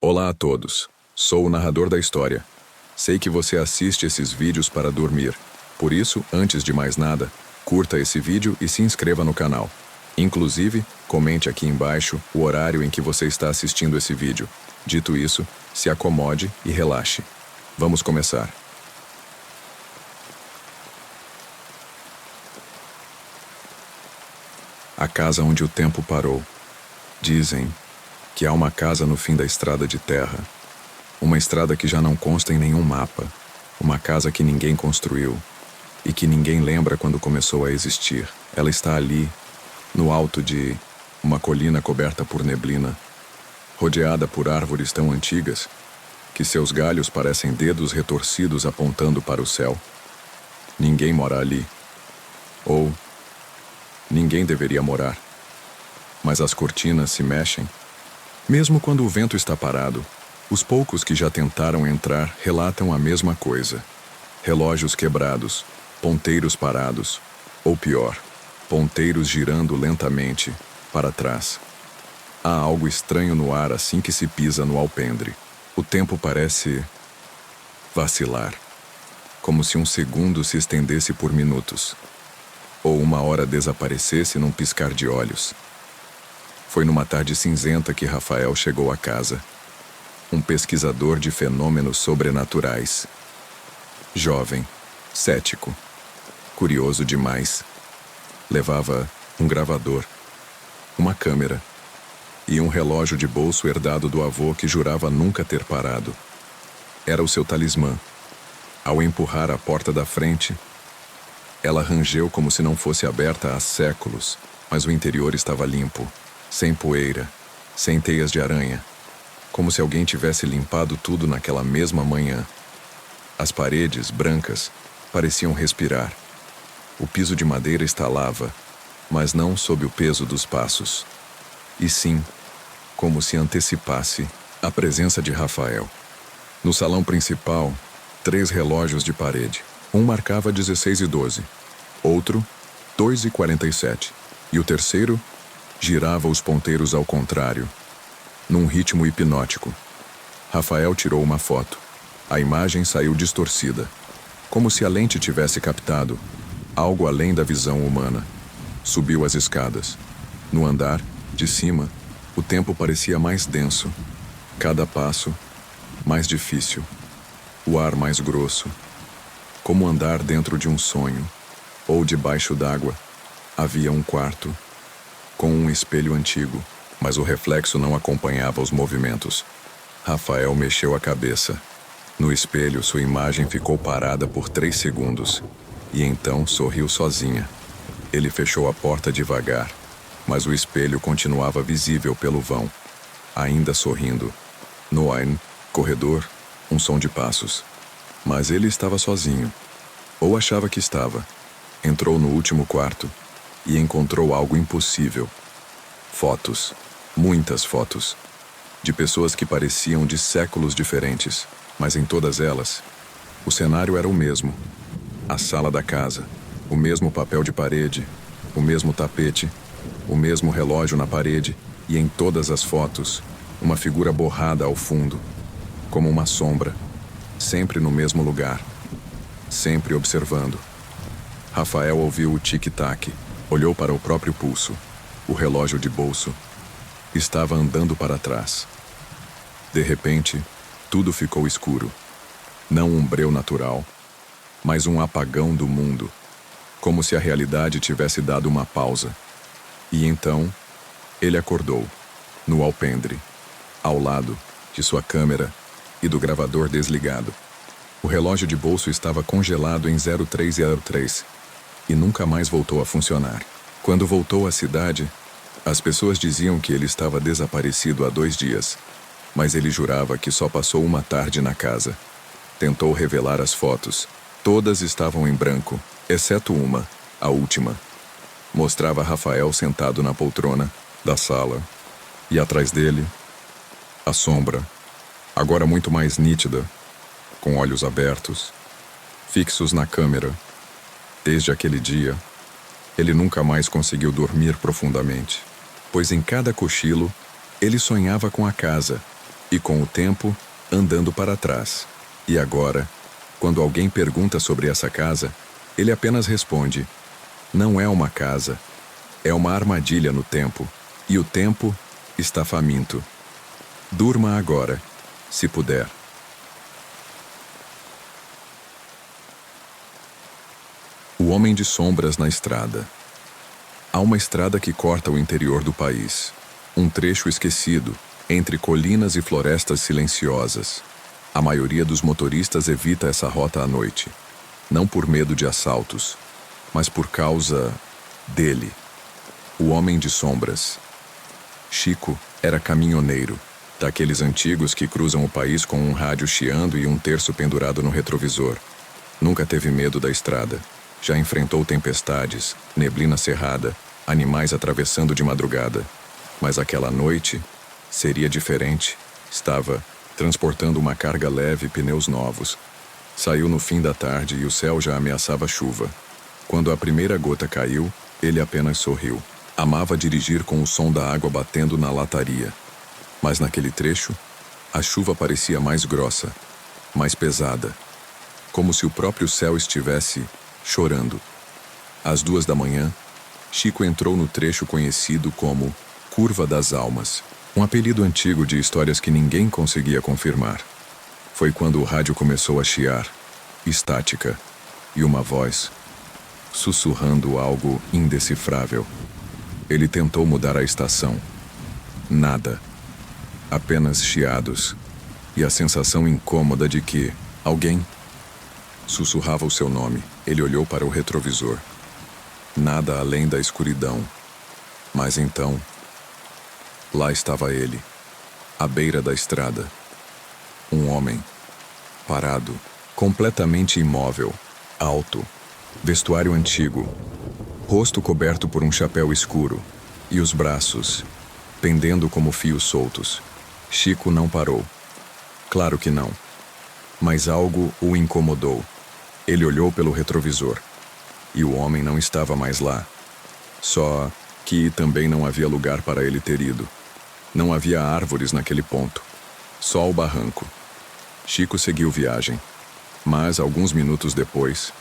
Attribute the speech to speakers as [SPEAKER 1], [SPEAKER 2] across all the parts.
[SPEAKER 1] Olá a todos, sou o narrador da história. Sei que você assiste esses vídeos para dormir. Por isso, antes de mais nada, curta esse vídeo e se inscreva no canal. Inclusive, comente aqui embaixo o horário em que você está assistindo esse vídeo. Dito isso, se acomode e relaxe. Vamos começar. A casa onde o tempo parou. Dizem que há uma casa no fim da estrada de terra. Uma estrada que já não consta em nenhum mapa. Uma casa que ninguém construiu e que ninguém lembra quando começou a existir. Ela está ali, no alto de uma colina coberta por neblina, rodeada por árvores tão antigas que seus galhos parecem dedos retorcidos apontando para o céu. Ninguém mora ali. Ou ninguém deveria morar. Mas as cortinas se mexem. Mesmo quando o vento está parado, os poucos que já tentaram entrar relatam a mesma coisa. Relógios quebrados, ponteiros parados, ou pior, ponteiros girando lentamente para trás. Há algo estranho no ar assim que se pisa no alpendre. O tempo parece vacilar, como se um segundo se estendesse por minutos, ou uma hora desaparecesse num piscar de olhos. Foi numa tarde cinzenta que Rafael chegou à casa. Um pesquisador de fenômenos sobrenaturais. Jovem, cético, curioso demais. Levava um gravador, uma câmera e um relógio de bolso herdado do avô que jurava nunca ter parado. Era o seu talismã. Ao empurrar a porta da frente, ela rangeu como se não fosse aberta há séculos, mas o interior estava limpo, sem poeira, sem teias de aranha, como se alguém tivesse limpado tudo naquela mesma manhã. As paredes, brancas, pareciam respirar. O piso de madeira estalava, mas não sob o peso dos passos, e sim, como se antecipasse a presença de Rafael. No salão principal, 3 relógios de parede. Um marcava 16:12, outro 2:47, e o terceiro girava os ponteiros ao contrário, num ritmo hipnótico. Rafael tirou uma foto. A imagem saiu distorcida, como se a lente tivesse captado algo além da visão humana. Subiu as escadas. No andar, de cima, o tempo parecia mais denso. Cada passo, mais difícil. O ar mais grosso. Como andar dentro de um sonho. Ou debaixo d'água. Havia um quarto, com um espelho antigo, mas o reflexo não acompanhava os movimentos. Rafael mexeu a cabeça. No espelho, sua imagem ficou parada por 3 segundos, e então sorriu sozinha. Ele fechou a porta devagar, mas o espelho continuava visível pelo vão, ainda sorrindo. No corredor, um som de passos. Mas ele estava sozinho, ou achava que estava. Entrou no último quarto e encontrou algo impossível. Fotos, muitas fotos, de pessoas que pareciam de séculos diferentes, mas em todas elas, o cenário era o mesmo. A sala da casa, o mesmo papel de parede, o mesmo tapete, o mesmo relógio na parede, e em todas as fotos, uma figura borrada ao fundo, como uma sombra, sempre no mesmo lugar, sempre observando. Rafael ouviu o tic-tac, olhou para o próprio pulso. O relógio de bolso estava andando para trás. De repente, tudo ficou escuro. Não um breu natural, mas um apagão do mundo, como se a realidade tivesse dado uma pausa. E então, ele acordou, no alpendre, ao lado de sua câmera e do gravador desligado. O relógio de bolso estava congelado em 0303 e nunca mais voltou a funcionar. Quando voltou à cidade, as pessoas diziam que ele estava desaparecido há 2 dias, mas ele jurava que só passou uma tarde na casa. Tentou revelar as fotos. Todas estavam em branco, exceto uma, a última. Mostrava Rafael sentado na poltrona da sala, e atrás dele, a sombra, agora muito mais nítida, com olhos abertos, fixos na câmera. Desde aquele dia, ele nunca mais conseguiu dormir profundamente, pois em cada cochilo, ele sonhava com a casa e com o tempo, andando para trás. E agora, quando alguém pergunta sobre essa casa, ele apenas responde: não é uma casa, é uma armadilha no tempo, e o tempo está faminto. Durma agora, se puder. O Homem de Sombras na estrada. Há uma estrada que corta o interior do país. Um trecho esquecido, entre colinas e florestas silenciosas. A maioria dos motoristas evita essa rota à noite. Não por medo de assaltos, mas por causa dele. O Homem de Sombras. Chico era caminhoneiro, daqueles antigos que cruzam o país com um rádio chiando e um terço pendurado no retrovisor. Nunca teve medo da estrada. Já enfrentou tempestades, neblina cerrada, animais atravessando de madrugada. Mas aquela noite seria diferente. Estava transportando uma carga leve e pneus novos. Saiu no fim da tarde e o céu já ameaçava chuva. Quando a primeira gota caiu, ele apenas sorriu. Amava dirigir com o som da água batendo na lataria. Mas naquele trecho, a chuva parecia mais grossa, mais pesada. Como se o próprio céu estivesse chorando. Às 2 da manhã, Chico entrou no trecho conhecido como Curva das Almas, um apelido antigo de histórias que ninguém conseguia confirmar. Foi quando o rádio começou a chiar, estática, e uma voz, sussurrando algo indecifrável. Ele tentou mudar a estação. Nada. Apenas chiados, e a sensação incômoda de que alguém sussurrava o seu nome. Ele olhou para o retrovisor. Nada além da escuridão. Mas então, lá estava ele, à beira da estrada. Um homem, parado, completamente imóvel, alto, vestuário antigo, rosto coberto por um chapéu escuro, e os braços, pendendo como fios soltos. Chico não parou. Claro que não. Mas algo o incomodou. Ele olhou pelo retrovisor. E o homem não estava mais lá. Só que também não havia lugar para ele ter ido. Não havia árvores naquele ponto. Só o barranco. Chico seguiu viagem. Mas, alguns minutos depois,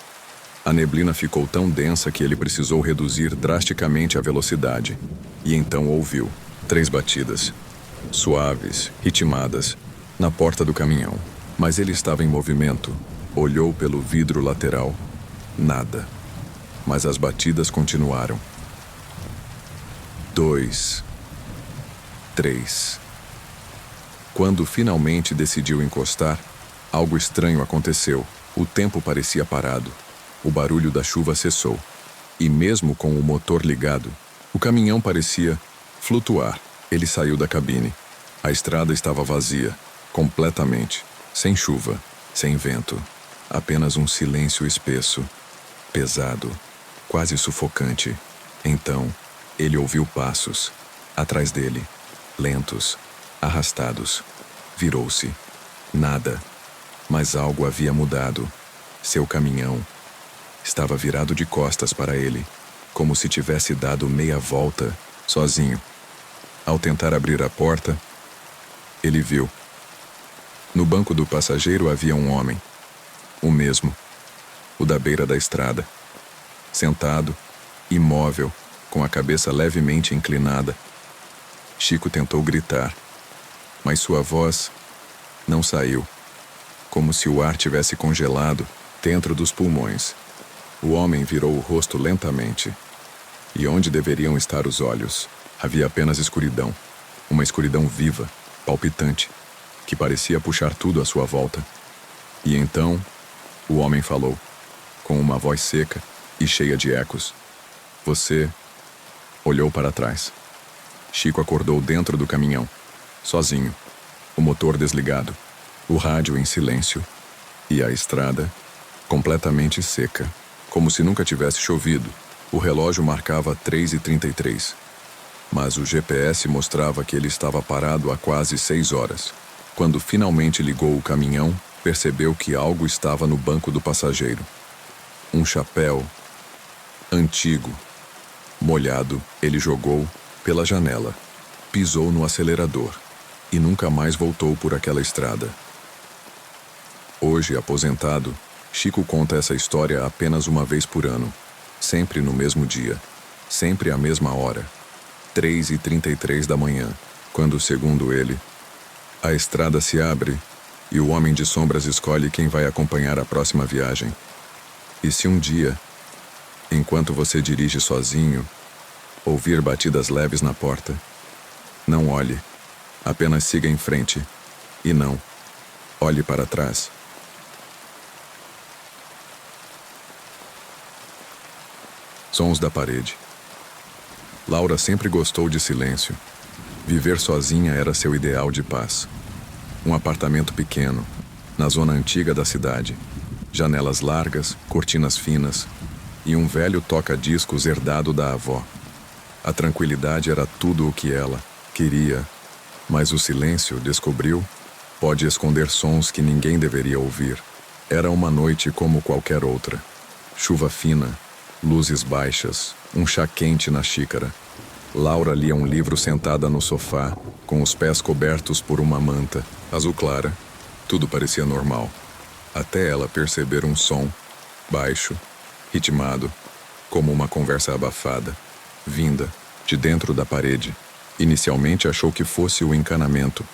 [SPEAKER 1] a neblina ficou tão densa que ele precisou reduzir drasticamente a velocidade. E então ouviu 3 batidas, suaves, ritmadas, na porta do caminhão. Mas ele estava em movimento. Olhou pelo vidro lateral. Nada. Mas as batidas continuaram. 2, 3. Quando finalmente decidiu encostar, algo estranho aconteceu. O tempo parecia parado. O barulho da chuva cessou. E mesmo com o motor ligado, o caminhão parecia flutuar. Ele saiu da cabine. A estrada estava vazia, completamente, sem chuva, sem vento. Apenas um silêncio espesso, pesado, quase sufocante. Então, ele ouviu passos, atrás dele, lentos, arrastados. Virou-se. Nada. Mas algo havia mudado. Seu caminhão estava virado de costas para ele, como se tivesse dado meia volta, sozinho. Ao tentar abrir a porta, ele viu. No banco do passageiro havia um homem. O mesmo. O da beira da estrada. Sentado, imóvel, com a cabeça levemente inclinada. Chico tentou gritar, mas sua voz não saiu, como se o ar tivesse congelado dentro dos pulmões. O homem virou o rosto lentamente, e onde deveriam estar os olhos, havia apenas escuridão, uma escuridão viva, palpitante, que parecia puxar tudo à sua volta. E então, o homem falou, com uma voz seca e cheia de ecos. Você olhou para trás. Chico acordou dentro do caminhão, sozinho, o motor desligado, o rádio em silêncio, e a estrada completamente seca, como se nunca tivesse chovido. O relógio marcava 3h33, mas o GPS mostrava que ele estava parado há quase 6 horas. Quando finalmente ligou o caminhão, percebeu que algo estava no banco do passageiro. Um chapéu antigo, molhado, ele jogou pela janela, pisou no acelerador e nunca mais voltou por aquela estrada. Hoje, aposentado, Chico conta essa história apenas uma vez por ano, sempre no mesmo dia, sempre à mesma hora, 3h33 da manhã, quando, segundo ele, a estrada se abre e o homem de sombras escolhe quem vai acompanhar a próxima viagem. E se um dia, enquanto você dirige sozinho, ouvir batidas leves na porta, não olhe, apenas siga em frente e não olhe para trás. Sons da parede. Laura sempre gostou de silêncio. Viver sozinha era seu ideal de paz. Um apartamento pequeno, na zona antiga da cidade. Janelas largas, cortinas finas e um velho toca-discos herdado da avó. A tranquilidade era tudo o que ela queria, mas o silêncio, descobriu, pode esconder sons que ninguém deveria ouvir. Era uma noite como qualquer outra. Chuva fina, luzes baixas, um chá quente na xícara. Laura lia um livro sentada no sofá, com os pés cobertos por uma manta, azul clara. Tudo parecia normal, até ela perceber um som, baixo, ritmado, como uma conversa abafada, vinda de dentro da parede. Inicialmente achou que fosse o encanamento,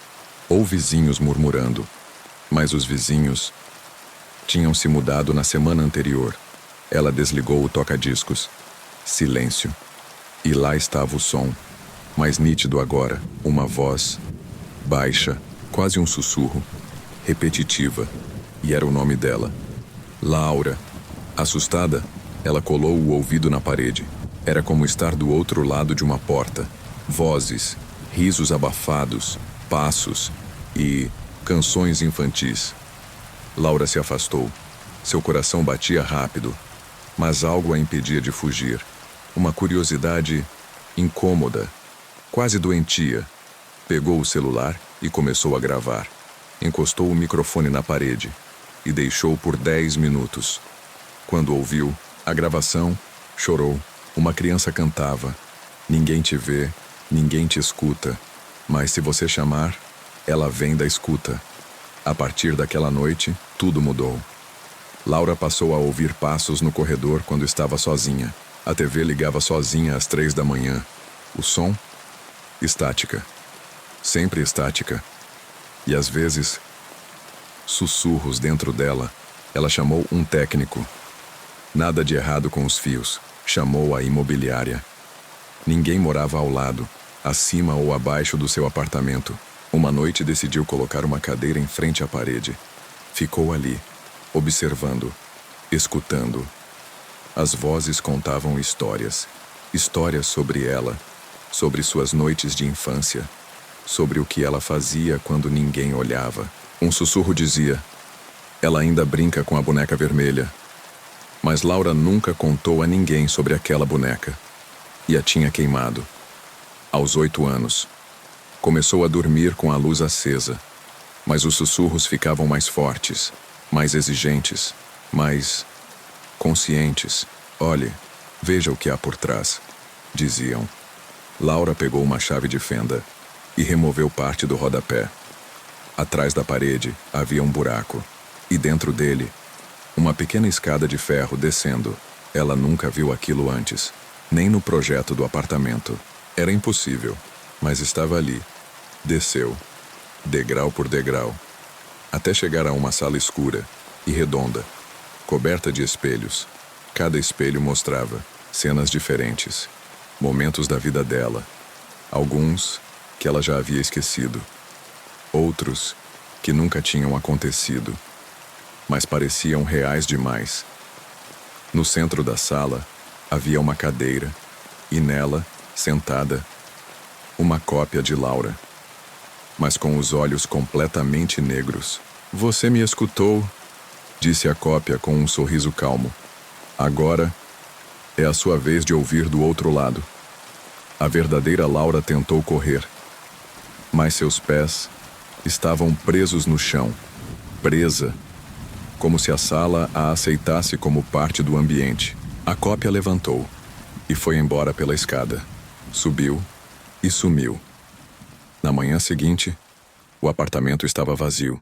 [SPEAKER 1] ou vizinhos murmurando, mas os vizinhos tinham se mudado na semana anterior. Ela desligou o toca-discos. Silêncio. E lá estava o som, mais nítido agora, uma voz, baixa, quase um sussurro, repetitiva, e era o nome dela. Laura. Assustada, ela colou o ouvido na parede. Era como estar do outro lado de uma porta. Vozes, risos abafados, passos e canções infantis. Laura se afastou. Seu coração batia rápido, mas algo a impedia de fugir. Uma curiosidade incômoda, quase doentia. Pegou o celular e começou a gravar. Encostou o microfone na parede e deixou por 10 minutos. Quando ouviu a gravação, chorou. Uma criança cantava: "Ninguém te vê, ninguém te escuta, mas se você chamar, ela vem da escuta." A partir daquela noite, tudo mudou. Laura passou a ouvir passos no corredor quando estava sozinha. A TV ligava sozinha às 3 da manhã. O som? Estática. Sempre estática. E às vezes, sussurros dentro dela. Ela chamou um técnico. Nada de errado com os fios. Chamou a imobiliária. Ninguém morava ao lado, acima ou abaixo do seu apartamento. Uma noite decidiu colocar uma cadeira em frente à parede. Ficou ali, observando, escutando. As vozes contavam histórias. Histórias sobre ela, sobre suas noites de infância, sobre o que ela fazia quando ninguém olhava. Um sussurro dizia: "Ela ainda brinca com a boneca vermelha." Mas Laura nunca contou a ninguém sobre aquela boneca. E a tinha queimado. Aos 8 anos. Começou a dormir com a luz acesa. Mas os sussurros ficavam mais fortes, mais exigentes, mais conscientes. "Olhe, veja o que há por trás", diziam. Laura pegou uma chave de fenda e removeu parte do rodapé. Atrás da parede havia um buraco, e dentro dele, uma pequena escada de ferro descendo. Ela nunca viu aquilo antes, nem no projeto do apartamento. Era impossível, mas estava ali. Desceu, degrau por degrau, até chegar a uma sala escura e redonda, coberta de espelhos. Cada espelho mostrava cenas diferentes, momentos da vida dela. Alguns que ela já havia esquecido, outros que nunca tinham acontecido, mas pareciam reais demais. No centro da sala havia uma cadeira e nela, sentada, uma cópia de Laura, mas com os olhos completamente negros. "Você me escutou", disse a cópia com um sorriso calmo. "Agora é a sua vez de ouvir do outro lado." A verdadeira Laura tentou correr, mas seus pés estavam presos no chão, presa, como se a sala a aceitasse como parte do ambiente. A cópia levantou e foi embora pela escada. Subiu e sumiu. Na manhã seguinte, O apartamento estava vazio.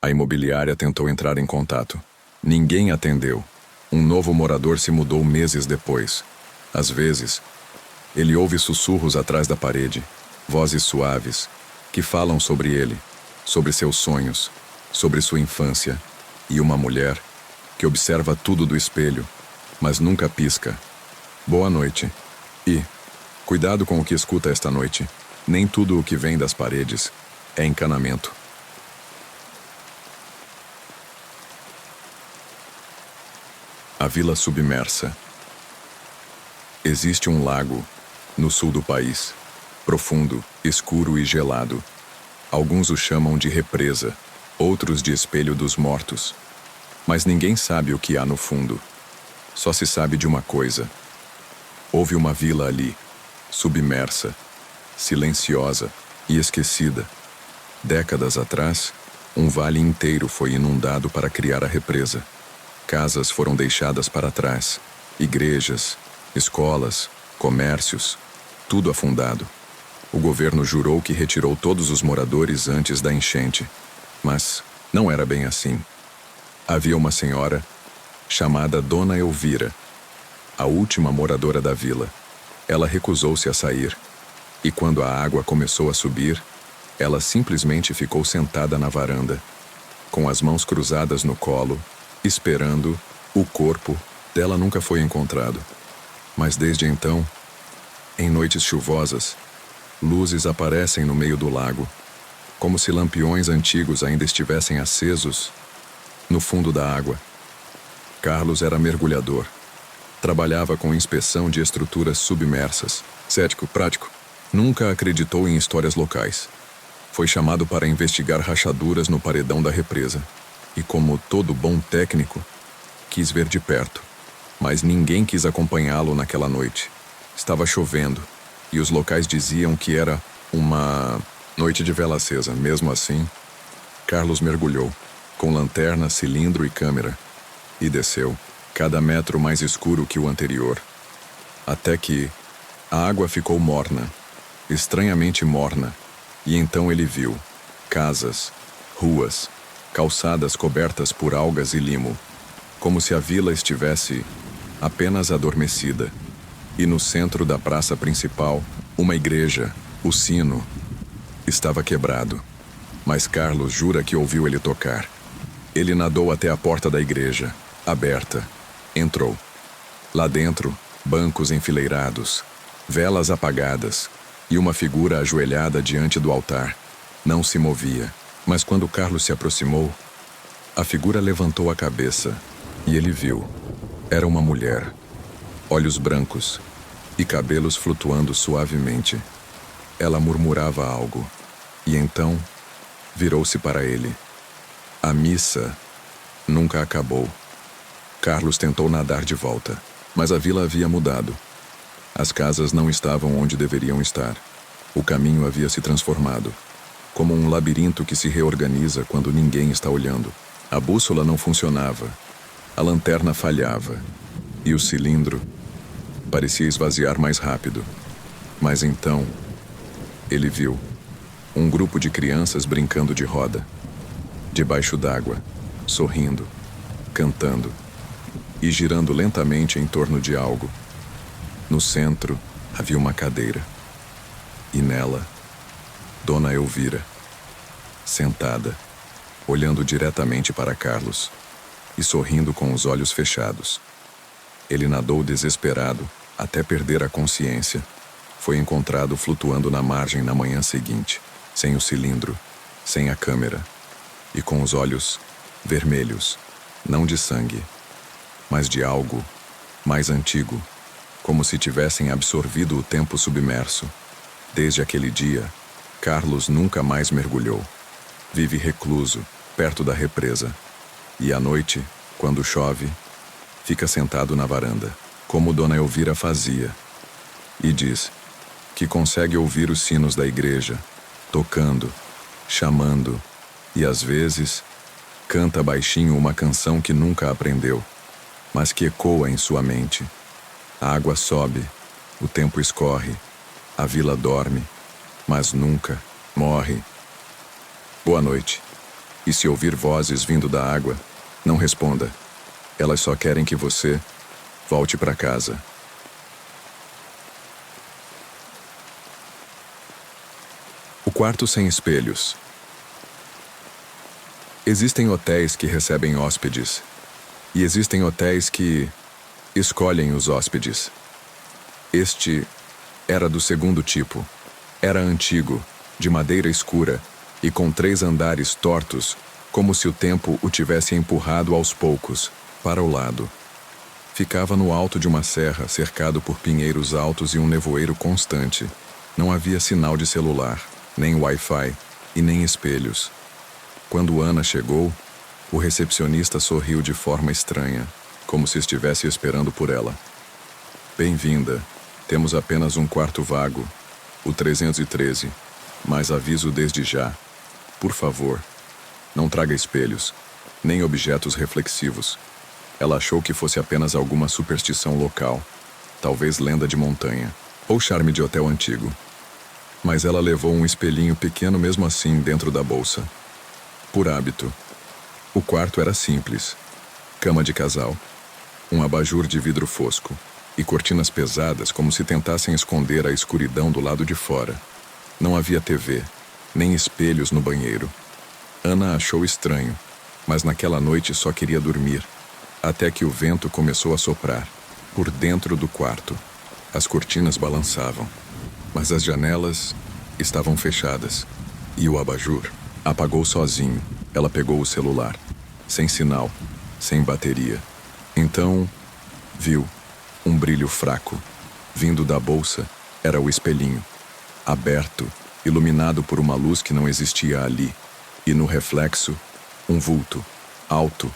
[SPEAKER 1] A imobiliária tentou entrar em contato. Ninguém atendeu. Um novo morador se mudou meses depois. Às vezes, ele ouve sussurros atrás da parede, vozes suaves, que falam sobre ele, sobre seus sonhos, sobre sua infância, e uma mulher que observa tudo do espelho, mas nunca pisca. Boa noite. E, cuidado com o que escuta esta noite. Nem tudo o que vem das paredes é encanamento. A Vila Submersa. Existe um lago no sul do país, profundo, escuro e gelado. Alguns o chamam de represa, outros de espelho dos mortos. Mas ninguém sabe o que há no fundo. Só se sabe de uma coisa. Houve uma vila ali, submersa, silenciosa e esquecida. Décadas atrás, um vale inteiro foi inundado para criar a represa. Casas foram deixadas para trás, igrejas, escolas, comércios, tudo afundado. O governo jurou que retirou todos os moradores antes da enchente, mas não era bem assim. Havia uma senhora chamada Dona Elvira, a última moradora da vila. Ela recusou-se a sair, e quando a água começou a subir, ela simplesmente ficou sentada na varanda, com as mãos cruzadas no colo, esperando. O corpo dela nunca foi encontrado. Mas desde então, em noites chuvosas, luzes aparecem no meio do lago, como se lampiões antigos ainda estivessem acesos no fundo da água. Carlos era mergulhador. Trabalhava com inspeção de estruturas submersas. Cético, prático. Nunca acreditou em histórias locais. Foi chamado para investigar rachaduras no paredão da represa. E como todo bom técnico, quis ver de perto. Mas ninguém quis acompanhá-lo naquela noite. Estava chovendo, e os locais diziam que era uma noite de vela acesa. Mesmo assim, Carlos mergulhou, com lanterna, cilindro e câmera, e desceu, cada metro mais escuro que o anterior. Até que a água ficou morna, estranhamente morna, e então ele viu casas, ruas, calçadas cobertas por algas e limo, como se a vila estivesse apenas adormecida. E no centro da praça principal, uma igreja, o sino, estava quebrado. Mas Carlos jura que ouviu ele tocar. Ele nadou até a porta da igreja, aberta. Entrou. Lá dentro, bancos enfileirados, velas apagadas e uma figura ajoelhada diante do altar. Não se movia. Mas quando Carlos se aproximou, a figura levantou a cabeça e ele viu. Era uma mulher, olhos brancos e cabelos flutuando suavemente. Ela murmurava algo e então virou-se para ele. A missa nunca acabou. Carlos tentou nadar de volta, mas a vila havia mudado. As casas não estavam onde deveriam estar. O caminho havia se transformado, como um labirinto que se reorganiza quando ninguém está olhando. A bússola não funcionava, a lanterna falhava, e o cilindro parecia esvaziar mais rápido. Mas então, ele viu um grupo de crianças brincando de roda, debaixo d'água, sorrindo, cantando e girando lentamente em torno de algo. No centro havia uma cadeira, e nela, Dona Elvira, sentada, olhando diretamente para Carlos e sorrindo com os olhos fechados. Ele nadou desesperado até perder a consciência. Foi encontrado flutuando na margem na manhã seguinte, sem o cilindro, sem a câmera e com os olhos vermelhos, não de sangue, mas de algo mais antigo, como se tivessem absorvido o tempo submerso. Desde aquele dia, Carlos nunca mais mergulhou. Vive recluso, perto da represa. E à noite, quando chove, fica sentado na varanda, como Dona Elvira fazia. E diz que consegue ouvir os sinos da igreja, tocando, chamando, e às vezes canta baixinho uma canção que nunca aprendeu, mas que ecoa em sua mente. A água sobe, o tempo escorre, a vila dorme, mas nunca morre. Boa noite. E se ouvir vozes vindo da água, não responda. Elas só querem que você volte para casa. O quarto sem espelhos. Existem hotéis que recebem hóspedes, e existem hotéis que escolhem os hóspedes. Este era do segundo tipo. Era antigo, de madeira escura e com 3 andares tortos, como se o tempo o tivesse empurrado aos poucos para o lado. Ficava no alto de uma serra, cercado por pinheiros altos e um nevoeiro constante. Não havia sinal de celular, nem Wi-Fi e nem espelhos. Quando Ana chegou, o recepcionista sorriu de forma estranha, como se estivesse esperando por ela. Bem-vinda. Temos apenas um quarto vago, o 313, mas aviso desde já. Por favor, não traga espelhos, nem objetos reflexivos. Ela achou que fosse apenas alguma superstição local, talvez lenda de montanha, ou charme de hotel antigo. Mas ela levou um espelhinho pequeno mesmo assim dentro da bolsa. Por hábito. O quarto era simples. Cama de casal, um abajur de vidro fosco e cortinas pesadas como se tentassem esconder a escuridão do lado de fora. Não havia TV, nem espelhos no banheiro. Ana achou estranho, mas naquela noite só queria dormir, até que o vento começou a soprar, por dentro do quarto. As cortinas balançavam, mas as janelas estavam fechadas, e o abajur apagou sozinho. Ela pegou o celular, sem sinal, sem bateria. Então, viu um brilho fraco. Vindo da bolsa, era o espelhinho, aberto, iluminado por uma luz que não existia ali. E no reflexo, um vulto, alto,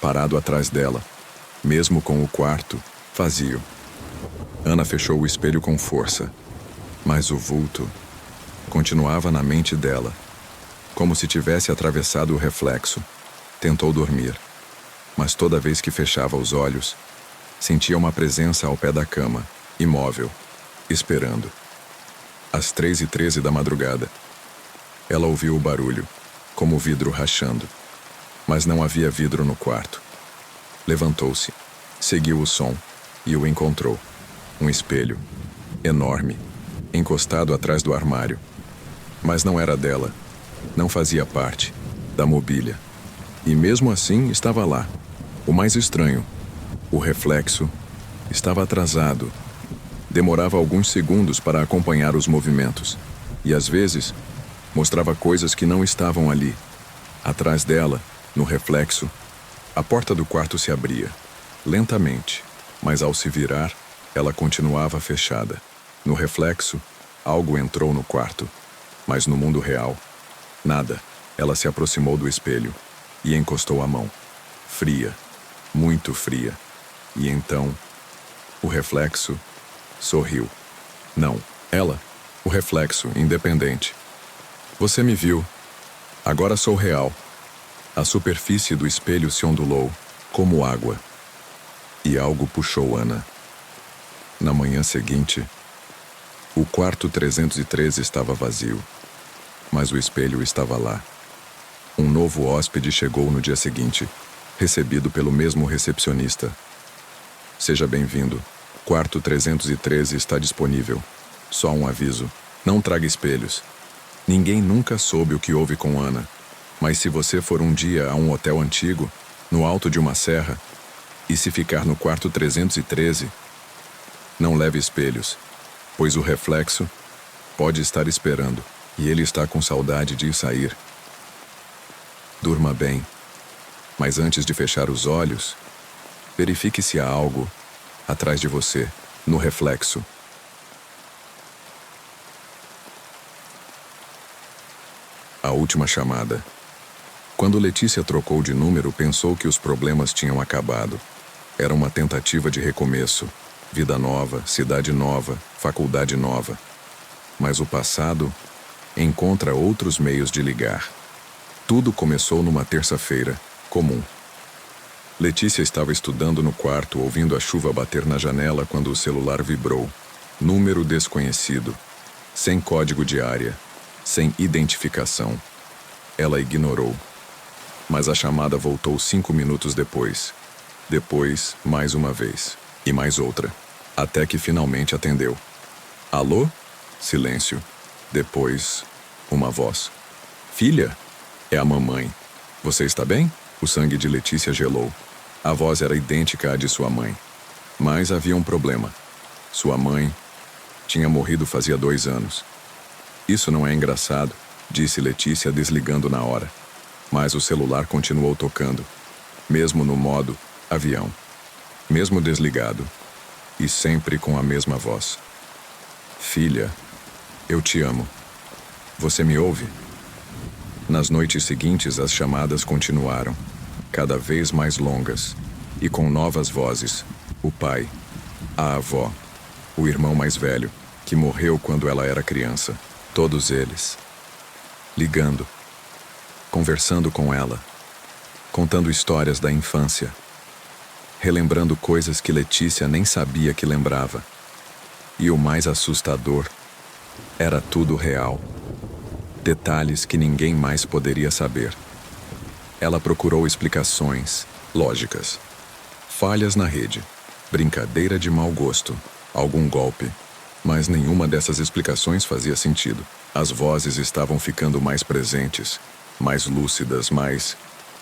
[SPEAKER 1] parado atrás dela, mesmo com o quarto vazio. Ana fechou o espelho com força, mas o vulto continuava na mente dela, como se tivesse atravessado o reflexo. Tentou dormir, mas toda vez que fechava os olhos, sentia uma presença ao pé da cama, imóvel, esperando. Às 3h13 da madrugada, ela ouviu o barulho, como o vidro rachando. Mas não havia vidro no quarto. Levantou-se, seguiu o som e o encontrou. Um espelho, enorme, encostado atrás do armário. Mas não era dela, não fazia parte da mobília. E mesmo assim estava lá. O mais estranho, o reflexo estava atrasado. Demorava alguns segundos para acompanhar os movimentos. E às vezes, mostrava coisas que não estavam ali. Atrás dela, no reflexo, a porta do quarto se abria, lentamente, mas ao se virar, ela continuava fechada. No reflexo, algo entrou no quarto, mas no mundo real, nada. Ela se aproximou do espelho e encostou a mão. Fria, muito fria. E então, o reflexo sorriu. Não, ela, o reflexo, independente. Você me viu. Agora sou real. A superfície do espelho se ondulou, como água. E algo puxou Ana. Na manhã seguinte, o quarto 313 estava vazio, mas o espelho estava lá. Um novo hóspede chegou no dia seguinte, recebido pelo mesmo recepcionista. Seja bem-vindo. Quarto 313 está disponível. Só um aviso. Não traga espelhos. Ninguém nunca soube o que houve com Ana. Mas se você for um dia a um hotel antigo, no alto de uma serra, e se ficar no quarto 313, não leve espelhos, pois o reflexo pode estar esperando, e ele está com saudade de sair. Durma bem, mas antes de fechar os olhos, verifique se há algo atrás de você, no reflexo. A última chamada. Quando Letícia trocou de número, pensou que os problemas tinham acabado. Era uma tentativa de recomeço. Vida nova, cidade nova, faculdade nova. Mas o passado encontra outros meios de ligar. Tudo começou numa terça-feira, comum. Letícia estava estudando no quarto, ouvindo a chuva bater na janela quando o celular vibrou. Número desconhecido. Sem código de área. Sem identificação. Ela ignorou. Mas a chamada voltou 5 minutos depois. Depois, mais uma vez. E mais outra. Até que finalmente atendeu. Alô? Silêncio. Depois, uma voz. Filha? É a mamãe. Você está bem? O sangue de Letícia gelou. A voz era idêntica à de sua mãe. Mas havia um problema. Sua mãe tinha morrido fazia 2 anos. Isso não é engraçado, disse Letícia desligando na hora. Mas o celular continuou tocando, mesmo no modo avião, mesmo desligado, e sempre com a mesma voz. Filha, eu te amo. Você me ouve? Nas noites seguintes, as chamadas continuaram, cada vez mais longas, e com novas vozes. O pai, a avó, o irmão mais velho, que morreu quando ela era criança. Todos eles. Ligando. Conversando com ela. Contando histórias da infância. Relembrando coisas que Letícia nem sabia que lembrava. E o mais assustador, era tudo real. Detalhes que ninguém mais poderia saber. Ela procurou explicações, lógicas. Falhas na rede, brincadeira de mau gosto, algum golpe. Mas nenhuma dessas explicações fazia sentido. As vozes estavam ficando mais presentes, mais lúcidas, mais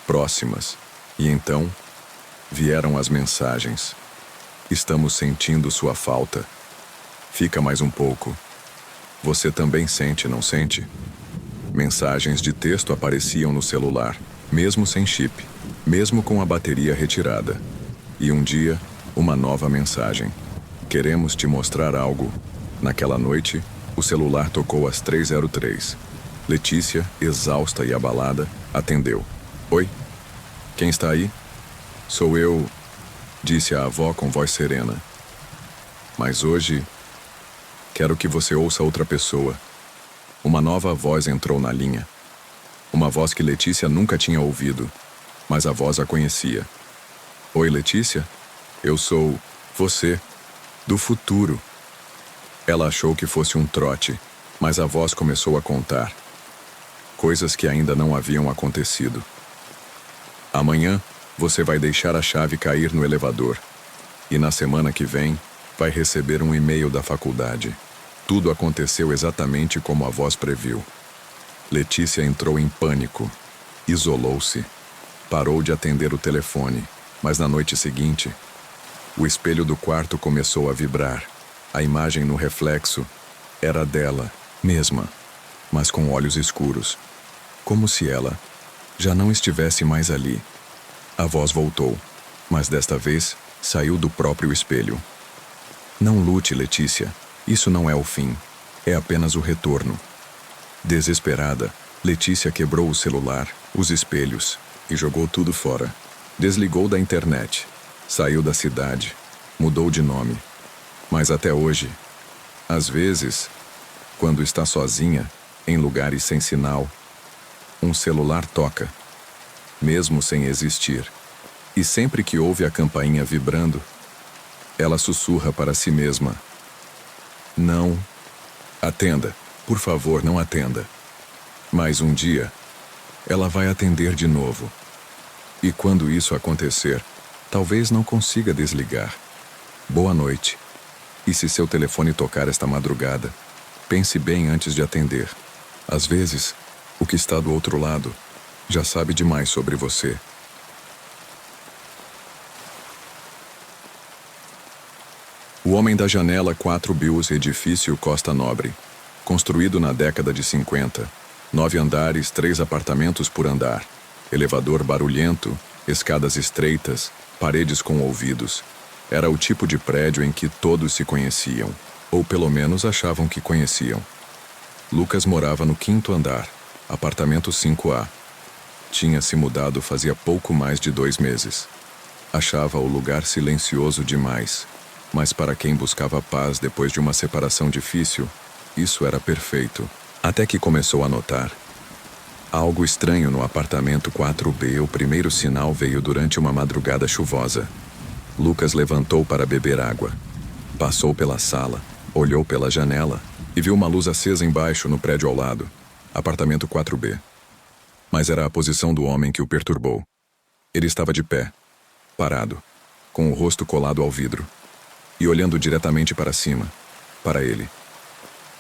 [SPEAKER 1] próximas. E então, vieram as mensagens. Estamos sentindo sua falta. Fica mais um pouco. Você também sente, não sente? Mensagens de texto apareciam no celular, mesmo sem chip, mesmo com a bateria retirada. E um dia, uma nova mensagem. Queremos te mostrar algo. Naquela noite, o celular tocou às 3h03. Letícia, exausta e abalada, atendeu. Oi? Quem está aí? Sou eu, disse a avó com voz serena. Mas hoje, quero que você ouça outra pessoa. Uma nova voz entrou na linha. Uma voz que Letícia nunca tinha ouvido, mas a voz a conhecia. Oi, Letícia? Eu sou você, do futuro. Ela achou que fosse um trote, mas a voz começou a contar. Coisas que ainda não haviam acontecido. Amanhã, você vai deixar a chave cair no elevador. E na semana que vem, vai receber um e-mail da faculdade. Tudo aconteceu exatamente como a voz previu. Letícia entrou em pânico. Isolou-se. Parou de atender o telefone. Mas na noite seguinte, o espelho do quarto começou a vibrar. A imagem no reflexo era dela mesma, mas com olhos escuros. Como se ela já não estivesse mais ali. A voz voltou, mas desta vez saiu do próprio espelho. Não lute, Letícia. Isso não é o fim. É apenas o retorno. Desesperada, Letícia quebrou o celular, os espelhos, e jogou tudo fora. Desligou da internet. Saiu da cidade. Mudou de nome. Mas até hoje, às vezes, quando está sozinha, em lugares sem sinal, um celular toca, mesmo sem existir. E sempre que ouve a campainha vibrando, ela sussurra para si mesma: não atenda, por favor, não atenda. Mas um dia, ela vai atender de novo. E quando isso acontecer, talvez não consiga desligar. Boa noite. E se seu telefone tocar esta madrugada, pense bem antes de atender. Às vezes, o que está do outro lado já sabe demais sobre você. O Homem da Janela 4 Bills, edifício Costa Nobre. Construído na década de 50. 9 andares, 3 apartamentos por andar. Elevador barulhento, escadas estreitas, paredes com ouvidos. Era o tipo de prédio em que todos se conheciam, ou pelo menos achavam que conheciam. Lucas morava no 5º andar, apartamento 5A. Tinha se mudado fazia pouco mais de 2 meses. Achava o lugar silencioso demais, mas para quem buscava paz depois de uma separação difícil, isso era perfeito. Até que começou a notar algo estranho no apartamento 4B. O primeiro sinal veio durante uma madrugada chuvosa. Lucas levantou para beber água. Passou pela sala, olhou pela janela e viu uma luz acesa embaixo no prédio ao lado, apartamento 4B. Mas era a posição do homem que o perturbou. Ele estava de pé, parado, com o rosto colado ao vidro, e olhando diretamente para cima, para ele.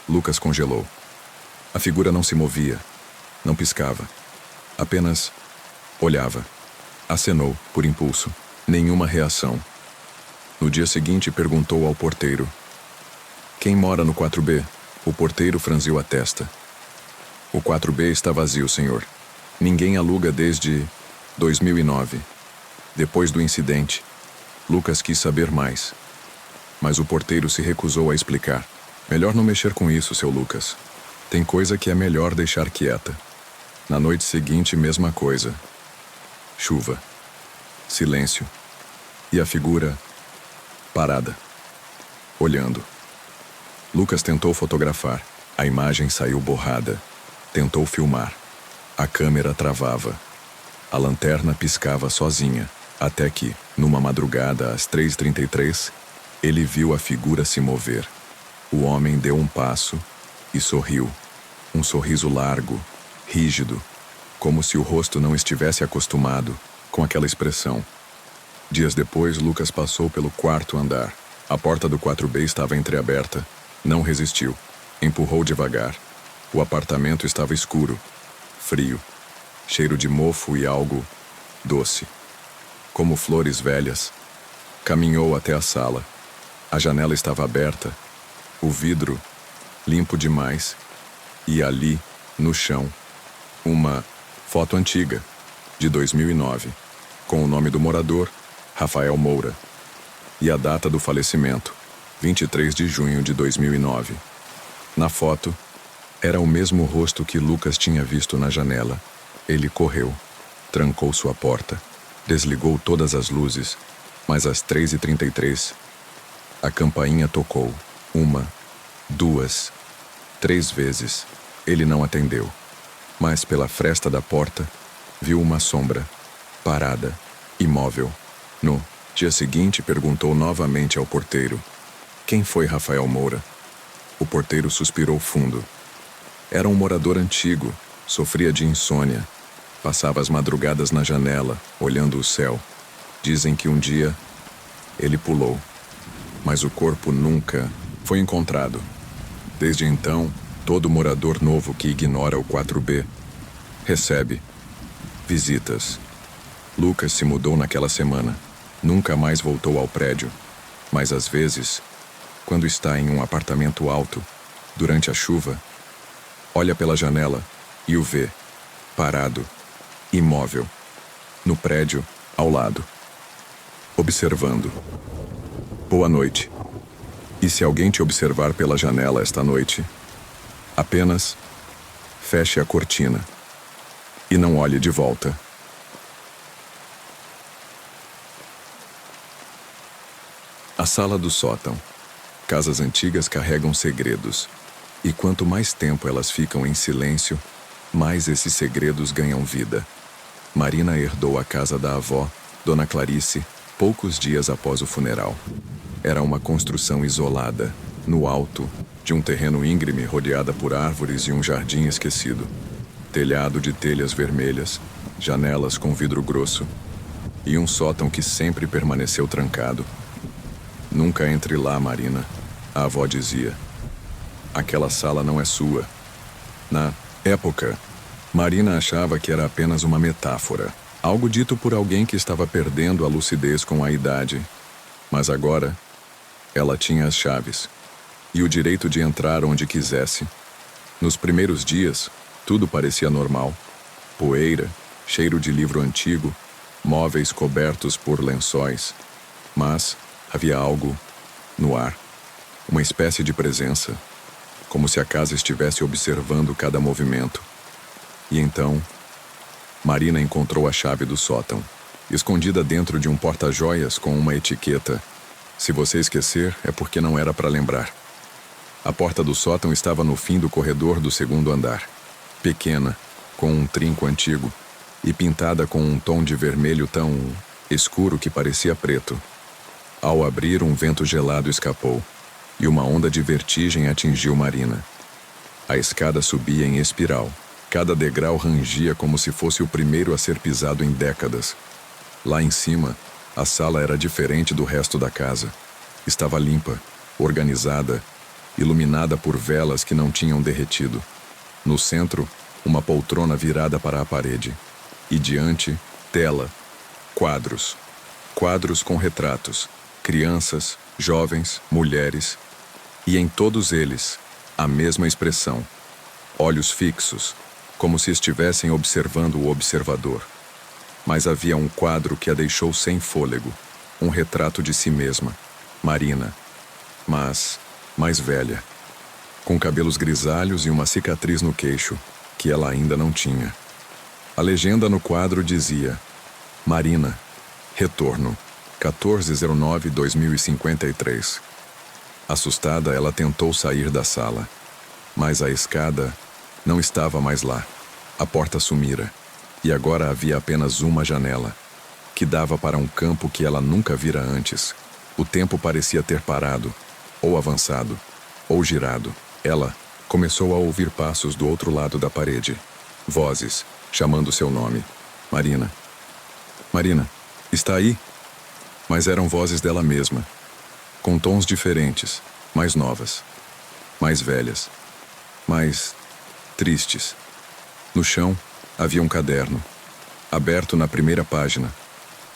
[SPEAKER 1] Lucas congelou. A figura não se movia, não piscava, apenas olhava. Acenou, por impulso. Nenhuma reação. No dia seguinte, perguntou ao porteiro. Quem mora no 4B? O porteiro franziu a testa. O 4B está vazio, senhor. Ninguém aluga desde 2009. Depois do incidente, Lucas quis saber mais. Mas o porteiro se recusou a explicar. Melhor não mexer com isso, seu Lucas. Tem coisa que é melhor deixar quieta. Na noite seguinte, mesma coisa. Chuva. Silêncio. E a figura parada, olhando. Lucas tentou fotografar. A imagem saiu borrada. Tentou filmar. A câmera travava. A lanterna piscava sozinha, até que, numa madrugada às 3h33, ele viu a figura se mover. O homem deu um passo e sorriu. Um sorriso largo, rígido, como se o rosto não estivesse acostumado com aquela expressão. Dias depois, Lucas passou pelo 4º andar. A porta do 4B estava entreaberta. Não resistiu. Empurrou devagar. O apartamento estava escuro, frio, cheiro de mofo e algo doce, como flores velhas. Caminhou até a sala. A janela estava aberta, o vidro limpo demais, e ali, no chão, uma foto antiga, de 2009, com o nome do morador, Rafael Moura, e a data do falecimento, 23 de junho de 2009. Na foto, era o mesmo rosto que Lucas tinha visto na janela. Ele correu, trancou sua porta, desligou todas as luzes, mas às 3h33, a campainha tocou. 1, 2, 3 vezes. Ele não atendeu, mas pela fresta da porta, viu uma sombra, parada, imóvel. No dia seguinte, perguntou novamente ao porteiro: quem foi Rafael Moura? O porteiro suspirou fundo. Era um morador antigo, sofria de insônia. Passava as madrugadas na janela, olhando o céu. Dizem que um dia ele pulou, mas o corpo nunca foi encontrado. Desde então, todo morador novo que ignora o 4B recebe visitas. Lucas se mudou naquela semana. Nunca mais voltou ao prédio, mas às vezes, quando está em um apartamento alto, durante a chuva, olha pela janela e o vê, parado, imóvel, no prédio ao lado, observando. Boa noite. E se alguém te observar pela janela esta noite, apenas feche a cortina e não olhe de volta. A sala do sótão. Casas antigas carregam segredos, e quanto mais tempo elas ficam em silêncio, mais esses segredos ganham vida. Marina herdou a casa da avó, Dona Clarice, poucos dias após o funeral. Era uma construção isolada, no alto de um terreno íngreme rodeada por árvores e um jardim esquecido. Telhado de telhas vermelhas, janelas com vidro grosso, e um sótão que sempre permaneceu trancado. Nunca entre lá, Marina, a avó dizia. Aquela sala não é sua. Na época, Marina achava que era apenas uma metáfora, algo dito por alguém que estava perdendo a lucidez com a idade. Mas agora, ela tinha as chaves e o direito de entrar onde quisesse. Nos primeiros dias, tudo parecia normal. Poeira, cheiro de livro antigo, móveis cobertos por lençóis. Mas havia algo no ar, uma espécie de presença, como se a casa estivesse observando cada movimento. E então, Marina encontrou a chave do sótão, escondida dentro de um porta-joias com uma etiqueta: se você esquecer, é porque não era para lembrar. A porta do sótão estava no fim do corredor do 2º andar, pequena, com um trinco antigo, e pintada com um tom de vermelho tão escuro que parecia preto. Ao abrir, um vento gelado escapou, e uma onda de vertigem atingiu Marina. A escada subia em espiral, Cada degrau rangia como se fosse o primeiro a ser pisado em décadas. Lá em cima, a sala era diferente do resto da casa. Estava limpa, organizada, iluminada por velas que não tinham derretido. No centro, uma poltrona virada para a parede. E diante, tela, quadros. Quadros com retratos, crianças, jovens, mulheres. E em todos eles, a mesma expressão. Olhos fixos, como se estivessem observando o observador. Mas havia um quadro que a deixou sem fôlego. Um retrato de si mesma, Marina, mas mais velha, com cabelos grisalhos e uma cicatriz no queixo, que ela ainda não tinha. A legenda no quadro dizia: Marina, retorno, 1409-2053. Assustada, ela tentou sair da sala, mas a escada não estava mais lá. A porta sumira, e agora havia apenas uma janela, que dava para um campo que ela nunca vira antes. O tempo parecia ter parado, ou avançado, ou girado. Ela começou a ouvir passos do outro lado da parede. Vozes, chamando seu nome. Marina. Marina, está aí? Mas eram vozes dela mesma, com tons diferentes, mais novas, mais velhas, mais tristes. No chão, havia um caderno, aberto na primeira página.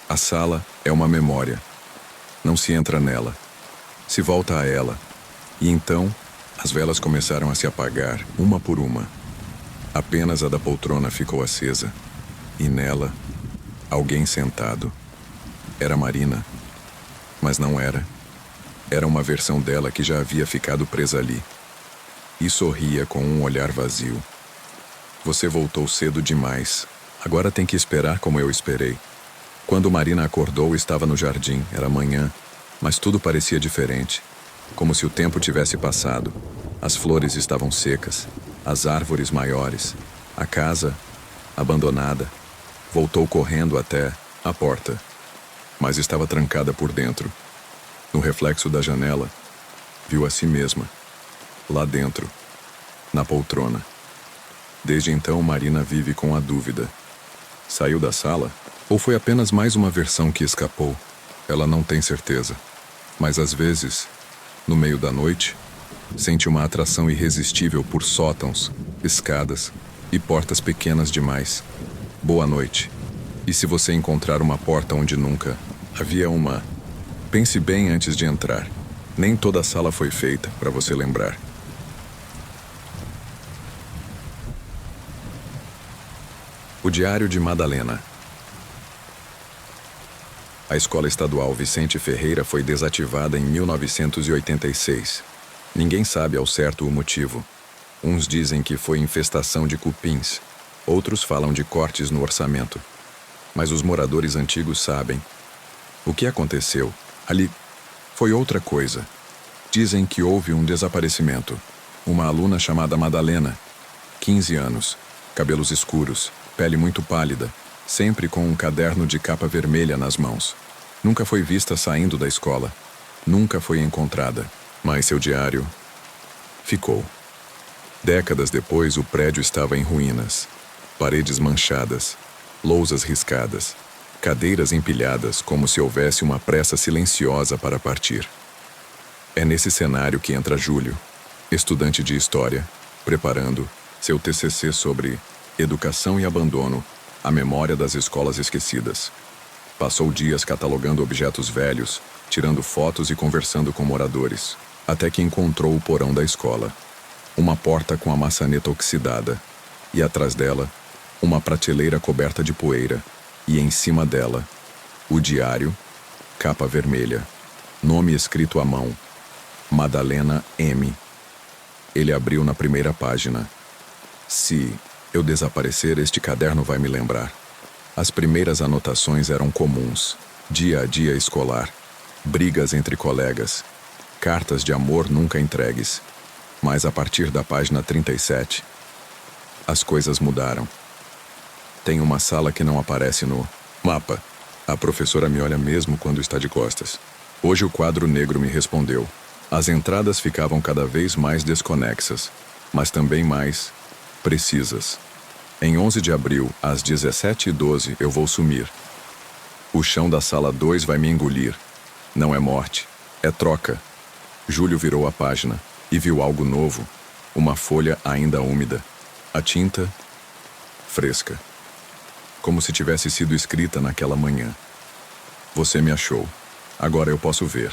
[SPEAKER 1] A sala é uma memória. Não se entra nela. Se volta a ela. E então, as velas começaram a se apagar, uma por uma. Apenas a da poltrona ficou acesa. E nela, alguém sentado. Era Marina. Mas não era. Era uma versão dela que já havia ficado presa ali. E sorria com um olhar vazio. Você voltou cedo demais. Agora tem que esperar como eu esperei. Quando Marina acordou, estava no jardim. Era manhã, mas tudo parecia diferente. Como se o tempo tivesse passado. As flores estavam secas, as árvores maiores. A casa, abandonada, voltou correndo até a porta. Mas estava trancada por dentro. No reflexo da janela, viu a si mesma, lá dentro, na poltrona. Desde então, Marina vive com a dúvida. Saiu da sala? Ou foi apenas mais uma versão que escapou? Ela não tem certeza. Mas às vezes, no meio da noite, sente uma atração irresistível por sótãos, escadas e portas pequenas demais. Boa noite. E se você encontrar uma porta onde nunca havia uma, pense bem antes de entrar. Nem toda a sala foi feita para você lembrar. O Diário de Madalena. A Escola Estadual Vicente Ferreira foi desativada em 1986. Ninguém sabe ao certo o motivo. Uns dizem que foi infestação de cupins, outros falam de cortes no orçamento. Mas os moradores antigos sabem. O que aconteceu ali foi outra coisa. Dizem que houve um desaparecimento. Uma aluna chamada Madalena, 15 anos, cabelos escuros, pele muito pálida, sempre com um caderno de capa vermelha nas mãos. Nunca foi vista saindo da escola. Nunca foi encontrada. Mas seu diário ficou. Décadas depois, o prédio estava em ruínas. Paredes manchadas, lousas riscadas, cadeiras empilhadas como se houvesse uma pressa silenciosa para partir. É nesse cenário que entra Júlio, estudante de História, preparando seu TCC sobre Educação e Abandono, a memória das escolas esquecidas. Passou dias catalogando objetos velhos, tirando fotos e conversando com moradores, até que encontrou o porão da escola. Uma porta com a maçaneta oxidada, e atrás dela, uma prateleira coberta de poeira, e em cima dela, o diário, capa vermelha, nome escrito à mão, Madalena M. Ele abriu na primeira página. Se eu desaparecer, este caderno vai me lembrar. As primeiras anotações eram comuns, dia a dia escolar, brigas entre colegas, cartas de amor nunca entregues. Mas a partir da página 37, as coisas mudaram. Tem uma sala que não aparece no mapa. A professora me olha mesmo quando está de costas. Hoje o quadro negro me respondeu. As entradas ficavam cada vez mais desconexas, mas também mais precisas. Em 11 de abril, às 17h12, eu vou sumir. O chão da sala 2 vai me engolir. Não é morte, é troca. Júlio virou a página e viu algo novo. Uma folha ainda úmida. A tinta fresca. Como se tivesse sido escrita naquela manhã. Você me achou. Agora eu posso ver.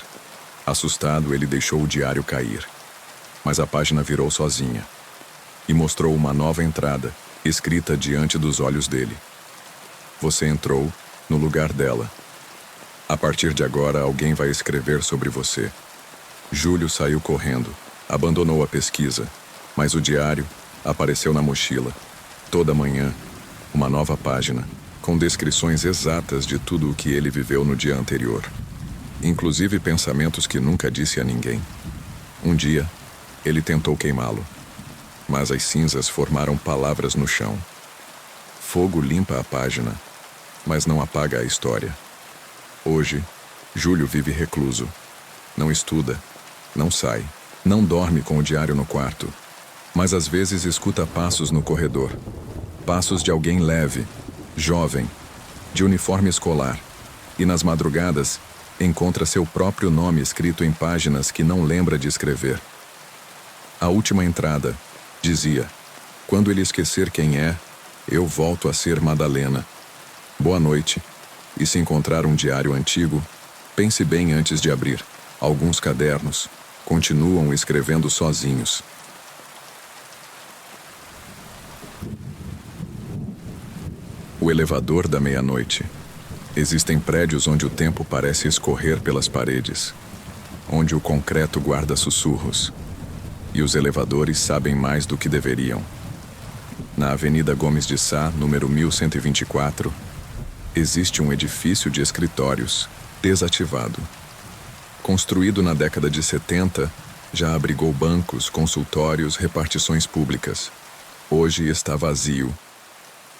[SPEAKER 1] Assustado, ele deixou o diário cair. Mas a página virou sozinha. E mostrou uma nova entrada, escrita diante dos olhos dele. Você entrou no lugar dela. A partir de agora, alguém vai escrever sobre você. Júlio saiu correndo, abandonou a pesquisa, mas o diário apareceu na mochila. Toda manhã, uma nova página, com descrições exatas de tudo o que ele viveu no dia anterior. Inclusive pensamentos que nunca disse a ninguém. Um dia, ele tentou queimá-lo, mas as cinzas formaram palavras no chão. Fogo limpa a página, mas não apaga a história. Hoje, Júlio vive recluso. Não estuda, não sai, não dorme com o diário no quarto, mas às vezes escuta passos no corredor. Passos de alguém leve, jovem, de uniforme escolar. E nas madrugadas, encontra seu próprio nome escrito em páginas que não lembra de escrever. A última entrada dizia: quando ele esquecer quem é, eu volto a ser Madalena. Boa noite. E se encontrar um diário antigo, pense bem antes de abrir. Alguns cadernos continuam escrevendo sozinhos. O elevador da meia-noite. Existem prédios onde o tempo parece escorrer pelas paredes, onde o concreto guarda sussurros, e os elevadores sabem mais do que deveriam. Na Avenida Gomes de Sá, número 1124, existe um edifício de escritórios desativado. Construído na década de 70, já abrigou bancos, consultórios, repartições públicas. Hoje está vazio.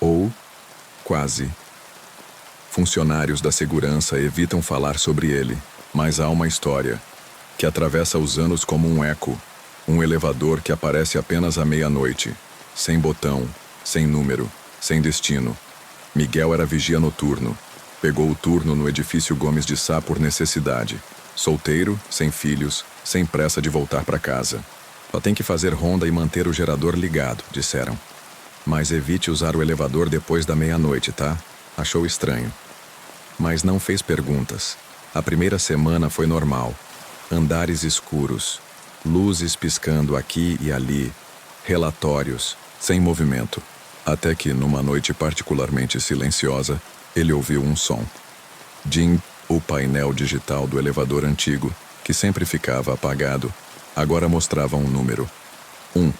[SPEAKER 1] Ou quase. Funcionários da segurança evitam falar sobre ele, mas há uma história que atravessa os anos como um eco. Um elevador que aparece apenas à meia-noite, sem botão, sem número, sem destino. Miguel era vigia noturno. Pegou o turno no edifício Gomes de Sá por necessidade. Solteiro, sem filhos, sem pressa de voltar para casa. Só tem que fazer ronda e manter o gerador ligado, disseram. Mas evite usar o elevador depois da meia-noite, tá? Achou estranho. Mas não fez perguntas. A primeira semana foi normal. Andares escuros, luzes piscando aqui e ali, relatórios, sem movimento. Até que, numa noite particularmente silenciosa, ele ouviu um som. Jim, o painel digital do elevador antigo, que sempre ficava apagado, agora mostrava um número. 1.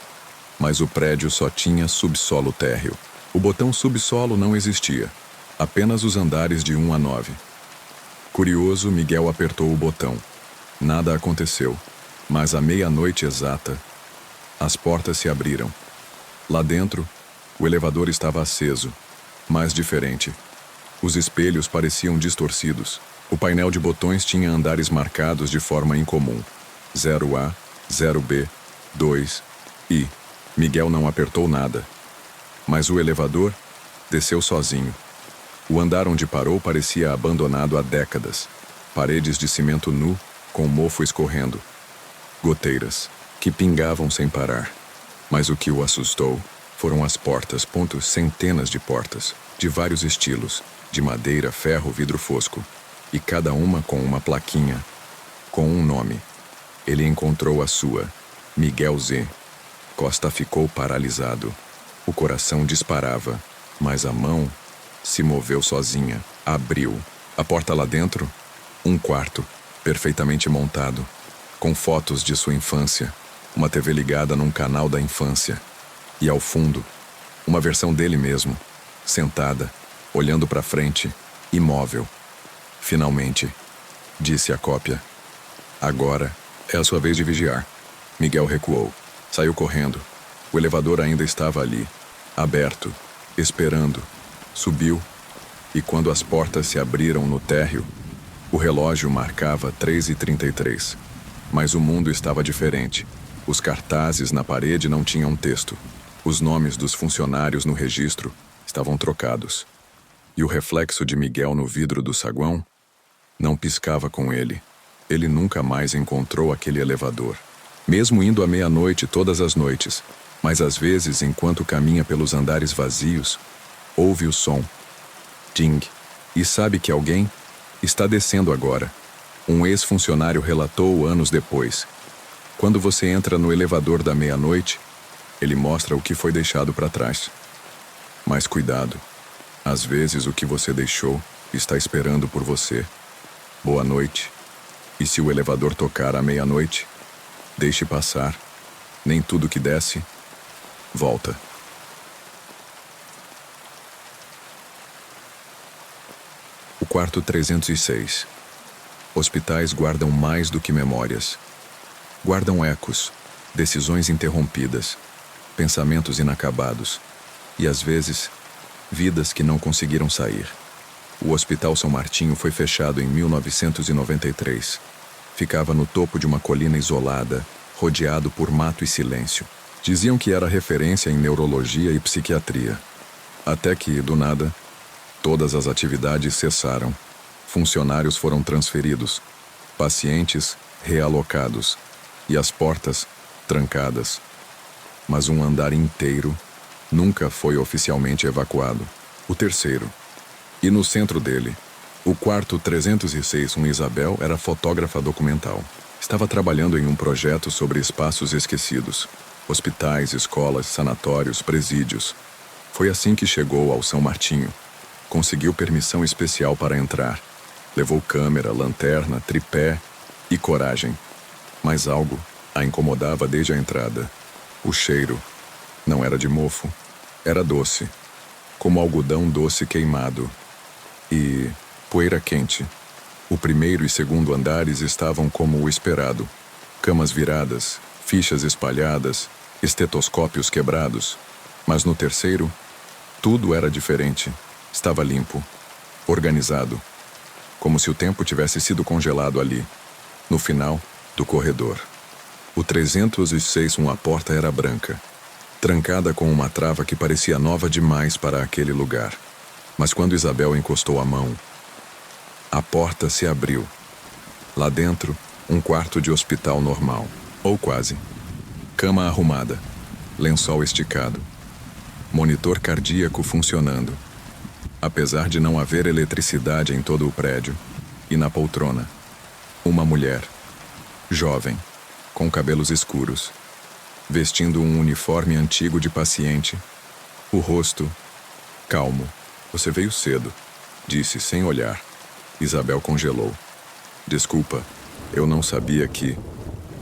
[SPEAKER 1] Mas o prédio só tinha subsolo térreo. O botão subsolo não existia. Apenas os andares de 1 a 9. Curioso, Miguel apertou o botão. Nada aconteceu. Mas à meia-noite exata, as portas se abriram. Lá dentro, o elevador estava aceso, mas diferente. Os espelhos pareciam distorcidos. O painel de botões tinha andares marcados de forma incomum. 0A, 0B, 2, I. Miguel não apertou nada. Mas o elevador desceu sozinho. O andar onde parou parecia abandonado há décadas. Paredes de cimento nu, com mofo escorrendo. Goteiras, que pingavam sem parar. Mas o que o assustou foram as portas, centenas de portas, de vários estilos, de madeira, ferro, vidro fosco, e cada uma com uma plaquinha, com um nome. Ele encontrou a sua, Miguel Z. Costa ficou paralisado. O coração disparava, mas a mão se moveu sozinha, abriu. A porta lá dentro, um quarto, perfeitamente montado, com fotos de sua infância, uma TV ligada num canal da infância. E ao fundo, uma versão dele mesmo, sentada, olhando para frente, imóvel. Finalmente, disse a cópia. Agora é a sua vez de vigiar. Miguel recuou, saiu correndo. O elevador ainda estava ali, aberto, esperando. Subiu, e quando as portas se abriram no térreo, o relógio marcava 3h33. Mas o mundo estava diferente. Os cartazes na parede não tinham texto. Os nomes dos funcionários no registro estavam trocados. E o reflexo de Miguel no vidro do saguão não piscava com ele. Ele nunca mais encontrou aquele elevador. Mesmo indo à meia-noite todas as noites, mas às vezes, enquanto caminha pelos andares vazios, ouve o som. Ding. E sabe que alguém está descendo agora. Um ex-funcionário relatou anos depois. Quando você entra no elevador da meia-noite, ele mostra o que foi deixado para trás. Mas cuidado. Às vezes o que você deixou está esperando por você. Boa noite. E se o elevador tocar à meia-noite, deixe passar. Nem tudo que desce, volta. O quarto 306. Hospitais guardam mais do que memórias. Guardam ecos, decisões interrompidas, pensamentos inacabados e, às vezes, vidas que não conseguiram sair. O Hospital São Martinho foi fechado em 1993. Ficava no topo de uma colina isolada, rodeado por mato e silêncio. Diziam que era referência em neurologia e psiquiatria. Até que, do nada, todas as atividades cessaram. Funcionários foram transferidos, pacientes realocados e as portas trancadas. Mas um andar inteiro nunca foi oficialmente evacuado. O terceiro. E no centro dele, o quarto 306, Isabel era fotógrafa documental. Estava trabalhando em um projeto sobre espaços esquecidos. Hospitais, escolas, sanatórios, presídios. Foi assim que chegou ao São Martinho. Conseguiu permissão especial para entrar. Levou câmera, lanterna, tripé e coragem. Mas algo a incomodava desde a entrada. O cheiro não era de mofo, era doce, como algodão doce queimado. E poeira quente. O primeiro e segundo andares estavam como o esperado. Camas viradas, fichas espalhadas, estetoscópios quebrados. Mas no terceiro, tudo era diferente. Estava limpo, organizado, como se o tempo tivesse sido congelado ali, no final do corredor. O 306, a porta era branca, trancada com uma trava que parecia nova demais para aquele lugar. Mas quando Isabel encostou a mão, a porta se abriu. Lá dentro, um quarto de hospital normal, ou quase. Cama arrumada, lençol esticado, monitor cardíaco funcionando. Apesar de não haver eletricidade em todo o prédio, e na poltrona, uma mulher, jovem, com cabelos escuros, vestindo um uniforme antigo de paciente, o rosto calmo. Você veio cedo, disse sem olhar. Isabel congelou. Desculpa, eu não sabia que...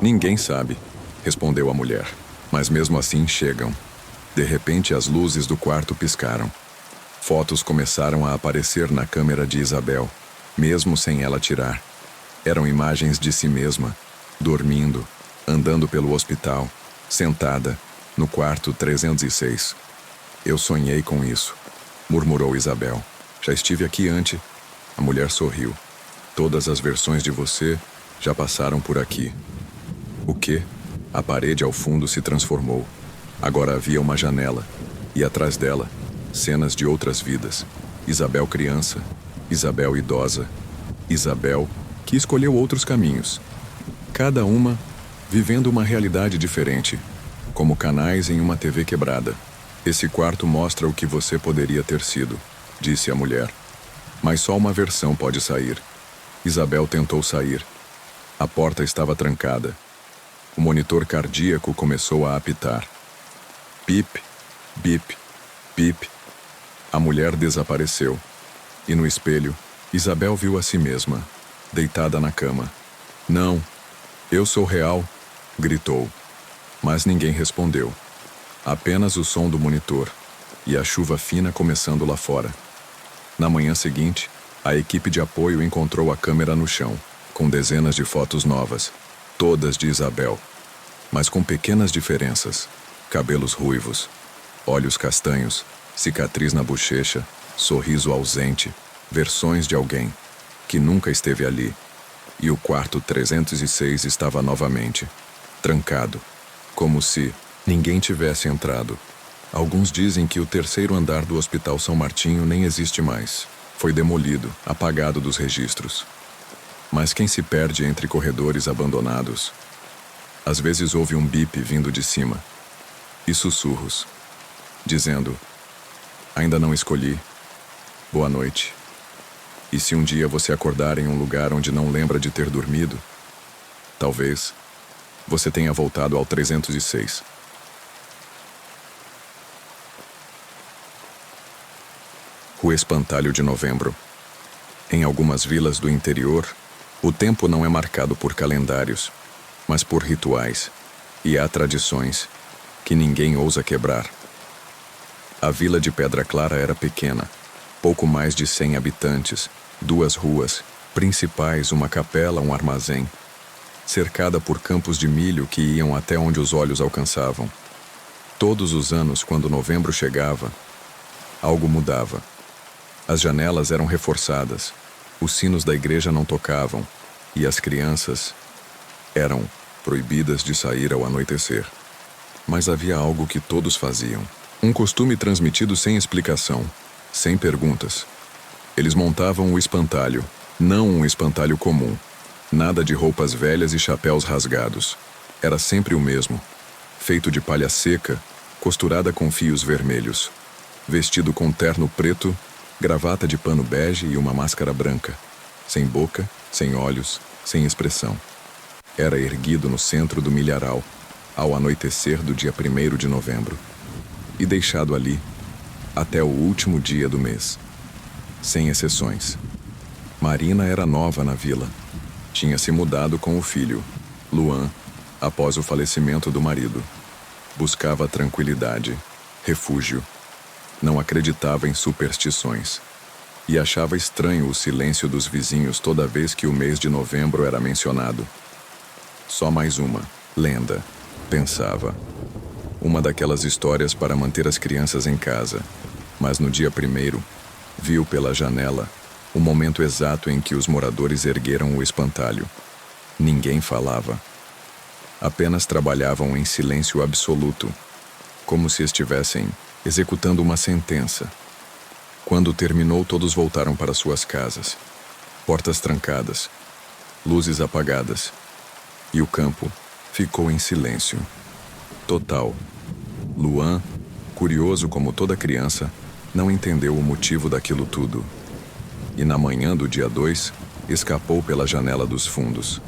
[SPEAKER 1] Ninguém sabe, respondeu a mulher. Mas mesmo assim chegam. De repente as luzes do quarto piscaram. Fotos começaram a aparecer na câmera de Isabel, mesmo sem ela tirar. Eram imagens de si mesma, dormindo, andando pelo hospital, sentada, no quarto 306. Eu sonhei com isso, murmurou Isabel. Já estive aqui antes. A mulher sorriu. Todas as versões de você já passaram por aqui. O quê? A parede ao fundo se transformou. Agora havia uma janela, e atrás dela, cenas de outras vidas. Isabel criança, Isabel idosa, Isabel que escolheu outros caminhos. Cada uma vivendo uma realidade diferente, como canais em uma TV quebrada. Esse quarto mostra o que você poderia ter sido, disse a mulher. Mas só uma versão pode sair. Isabel tentou sair. A porta estava trancada. O monitor cardíaco começou a apitar. Bip, bip, bip. A mulher desapareceu. E no espelho, Isabel viu a si mesma, deitada na cama. Não, eu sou real, gritou. Mas ninguém respondeu. Apenas o som do monitor e a chuva fina começando lá fora. Na manhã seguinte, a equipe de apoio encontrou a câmera no chão, com dezenas de fotos novas, todas de Isabel, mas com pequenas diferenças. Cabelos ruivos, olhos castanhos, cicatriz na bochecha, sorriso ausente, versões de alguém que nunca esteve ali. E o quarto 306 estava novamente trancado, como se ninguém tivesse entrado. Alguns dizem que o terceiro andar do Hospital São Martinho nem existe mais. Foi demolido, apagado dos registros. Mas quem se perde entre corredores abandonados? Às vezes ouve um bip vindo de cima. E sussurros, dizendo: ainda não escolhi. Boa noite. E se um dia você acordar em um lugar onde não lembra de ter dormido, talvez você tenha voltado ao 306. O Espantalho de Novembro. Em algumas vilas do interior, o tempo não é marcado por calendários, mas por rituais, e há tradições que ninguém ousa quebrar. A vila de Pedra Clara era pequena, pouco mais de 100 habitantes, 2 ruas, principais, uma capela, um armazém, cercada por campos de milho que iam até onde os olhos alcançavam. Todos os anos, quando novembro chegava, algo mudava. As janelas eram reforçadas, os sinos da igreja não tocavam, e as crianças eram proibidas de sair ao anoitecer. Mas havia algo que todos faziam. Um costume transmitido sem explicação, sem perguntas. Eles montavam o espantalho, não um espantalho comum. Nada de roupas velhas e chapéus rasgados. Era sempre o mesmo, feito de palha seca, costurada com fios vermelhos. Vestido com terno preto, gravata de pano bege e uma máscara branca. Sem boca, sem olhos, sem expressão. Era erguido no centro do milharal, ao anoitecer do dia 1º de novembro. E deixado ali, até o último dia do mês. Sem exceções. Marina era nova na vila. Tinha se mudado com o filho, Luan, após o falecimento do marido. Buscava tranquilidade, refúgio. Não acreditava em superstições. E achava estranho o silêncio dos vizinhos toda vez que o mês de novembro era mencionado. Só mais uma lenda, pensava. Uma daquelas histórias para manter as crianças em casa. Mas no dia 1º, viu pela janela o momento exato em que os moradores ergueram o espantalho. Ninguém falava. Apenas trabalhavam em silêncio absoluto, como se estivessem executando uma sentença. Quando terminou, todos voltaram para suas casas. Portas trancadas, luzes apagadas, e o campo ficou em silêncio. Total. Luan, curioso como toda criança, não entendeu o motivo daquilo tudo. E na manhã do dia 2, escapou pela janela dos fundos.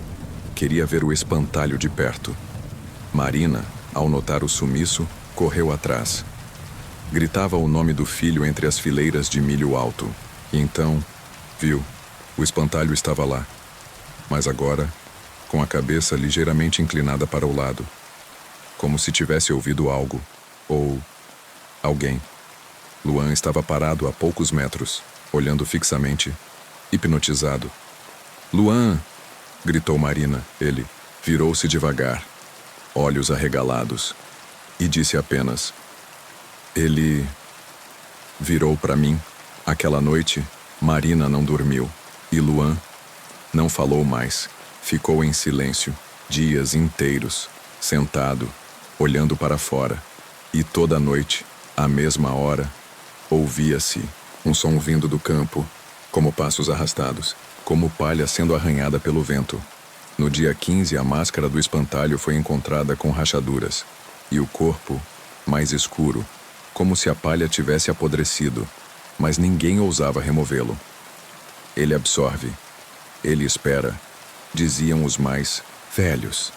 [SPEAKER 1] Queria ver o espantalho de perto. Marina, ao notar o sumiço, correu atrás. Gritava o nome do filho entre as fileiras de milho alto. E então, viu, o espantalho estava lá. Mas agora, com a cabeça ligeiramente inclinada para o lado. Como se tivesse ouvido algo. Ou alguém. Luan estava parado a poucos metros, olhando fixamente, hipnotizado. "Luan!" gritou Marina. Ele virou-se devagar, olhos arregalados, e disse apenas: "Ele virou para mim." Aquela noite, Marina não dormiu, e Luan não falou mais. Ficou em silêncio, dias inteiros, sentado, olhando para fora. E toda noite, à mesma hora, ouvia-se um som vindo do campo, como passos arrastados, como palha sendo arranhada pelo vento. No dia 15, a máscara do espantalho foi encontrada com rachaduras, e o corpo, mais escuro, como se a palha tivesse apodrecido, mas ninguém ousava removê-lo. "Ele absorve, ele espera", diziam os mais velhos.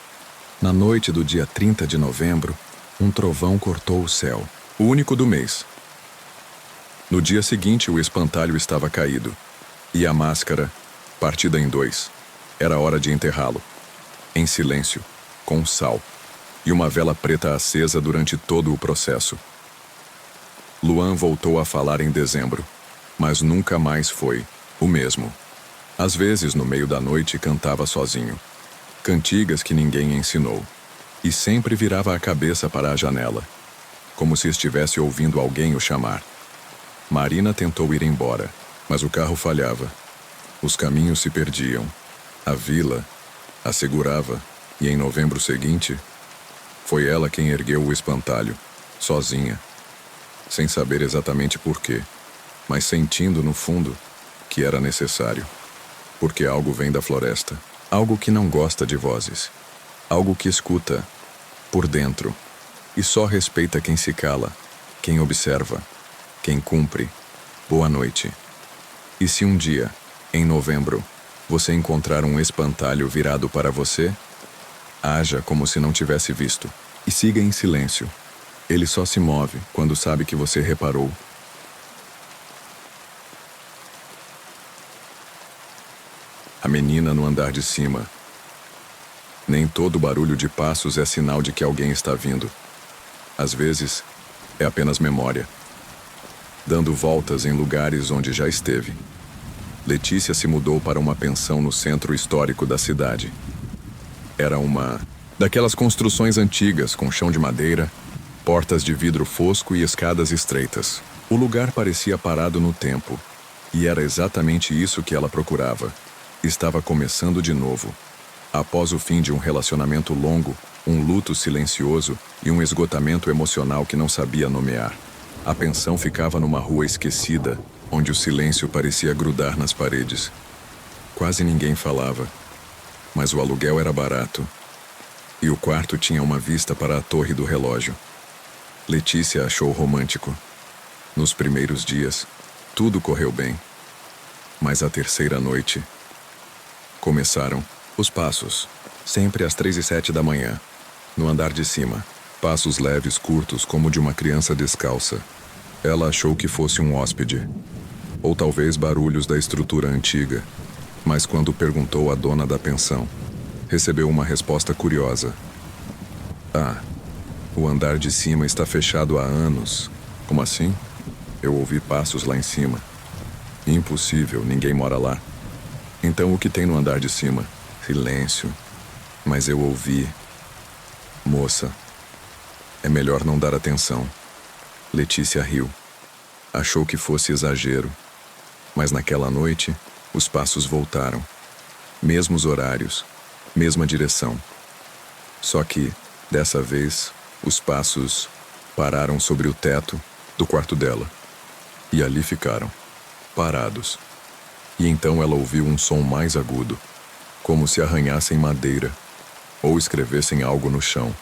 [SPEAKER 1] Na noite do dia 30 de novembro, um trovão cortou o céu, o único do mês. No dia seguinte, o espantalho estava caído, e a máscara, partida em 2. Era hora de enterrá-lo. Em silêncio, com sal, e uma vela preta acesa durante todo o processo. Luan voltou a falar em dezembro, mas nunca mais foi o mesmo. Às vezes, no meio da noite, cantava sozinho. Cantigas que ninguém ensinou. E sempre virava a cabeça para a janela, como se estivesse ouvindo alguém o chamar. Marina tentou ir embora, mas o carro falhava. Os caminhos se perdiam. A vila a segurava, e em novembro seguinte, foi ela quem ergueu o espantalho, sozinha, sem saber exatamente por quê, mas sentindo no fundo que era necessário. Porque algo vem da floresta, algo que não gosta de vozes, algo que escuta por dentro e só respeita quem se cala, quem observa, quem cumpre. Boa noite. E se um dia, em novembro, você encontrar um espantalho virado para você, haja como se não tivesse visto e siga em silêncio. Ele só se move quando sabe que você reparou. A menina no andar de cima. Nem todo barulho de passos é sinal de que alguém está vindo. Às vezes, é apenas memória, dando voltas em lugares onde já esteve. Letícia se mudou para uma pensão no centro histórico da cidade. Era uma daquelas construções antigas com chão de madeira, portas de vidro fosco e escadas estreitas. O lugar parecia parado no tempo, e era exatamente isso que ela procurava. Estava começando de novo. Após o fim de um relacionamento longo, um luto silencioso e um esgotamento emocional que não sabia nomear. A pensão ficava numa rua esquecida, onde o silêncio parecia grudar nas paredes. Quase ninguém falava, mas o aluguel era barato. E o quarto tinha uma vista para a torre do relógio. Letícia achou romântico. Nos primeiros dias, tudo correu bem. Mas a terceira noite... Começaram os passos, sempre às 3h07 da manhã, no andar de cima. Passos leves, curtos, como de uma criança descalça. Ela achou que fosse um hóspede. Ou talvez barulhos da estrutura antiga. Mas quando perguntou à dona da pensão, recebeu uma resposta curiosa. Ah, o andar de cima está fechado há anos. Como assim? Eu ouvi passos lá em cima. Impossível, ninguém mora lá. Então o que tem no andar de cima? Silêncio. Mas eu ouvi. Moça, é melhor não dar atenção. Letícia riu. Achou que fosse exagero. Mas naquela noite, os passos voltaram. Mesmos horários, mesma direção. Só que, dessa vez, os passos pararam sobre o teto do quarto dela. E ali ficaram, parados. E então ela ouviu um som mais agudo, como se arranhassem madeira ou escrevessem algo no chão.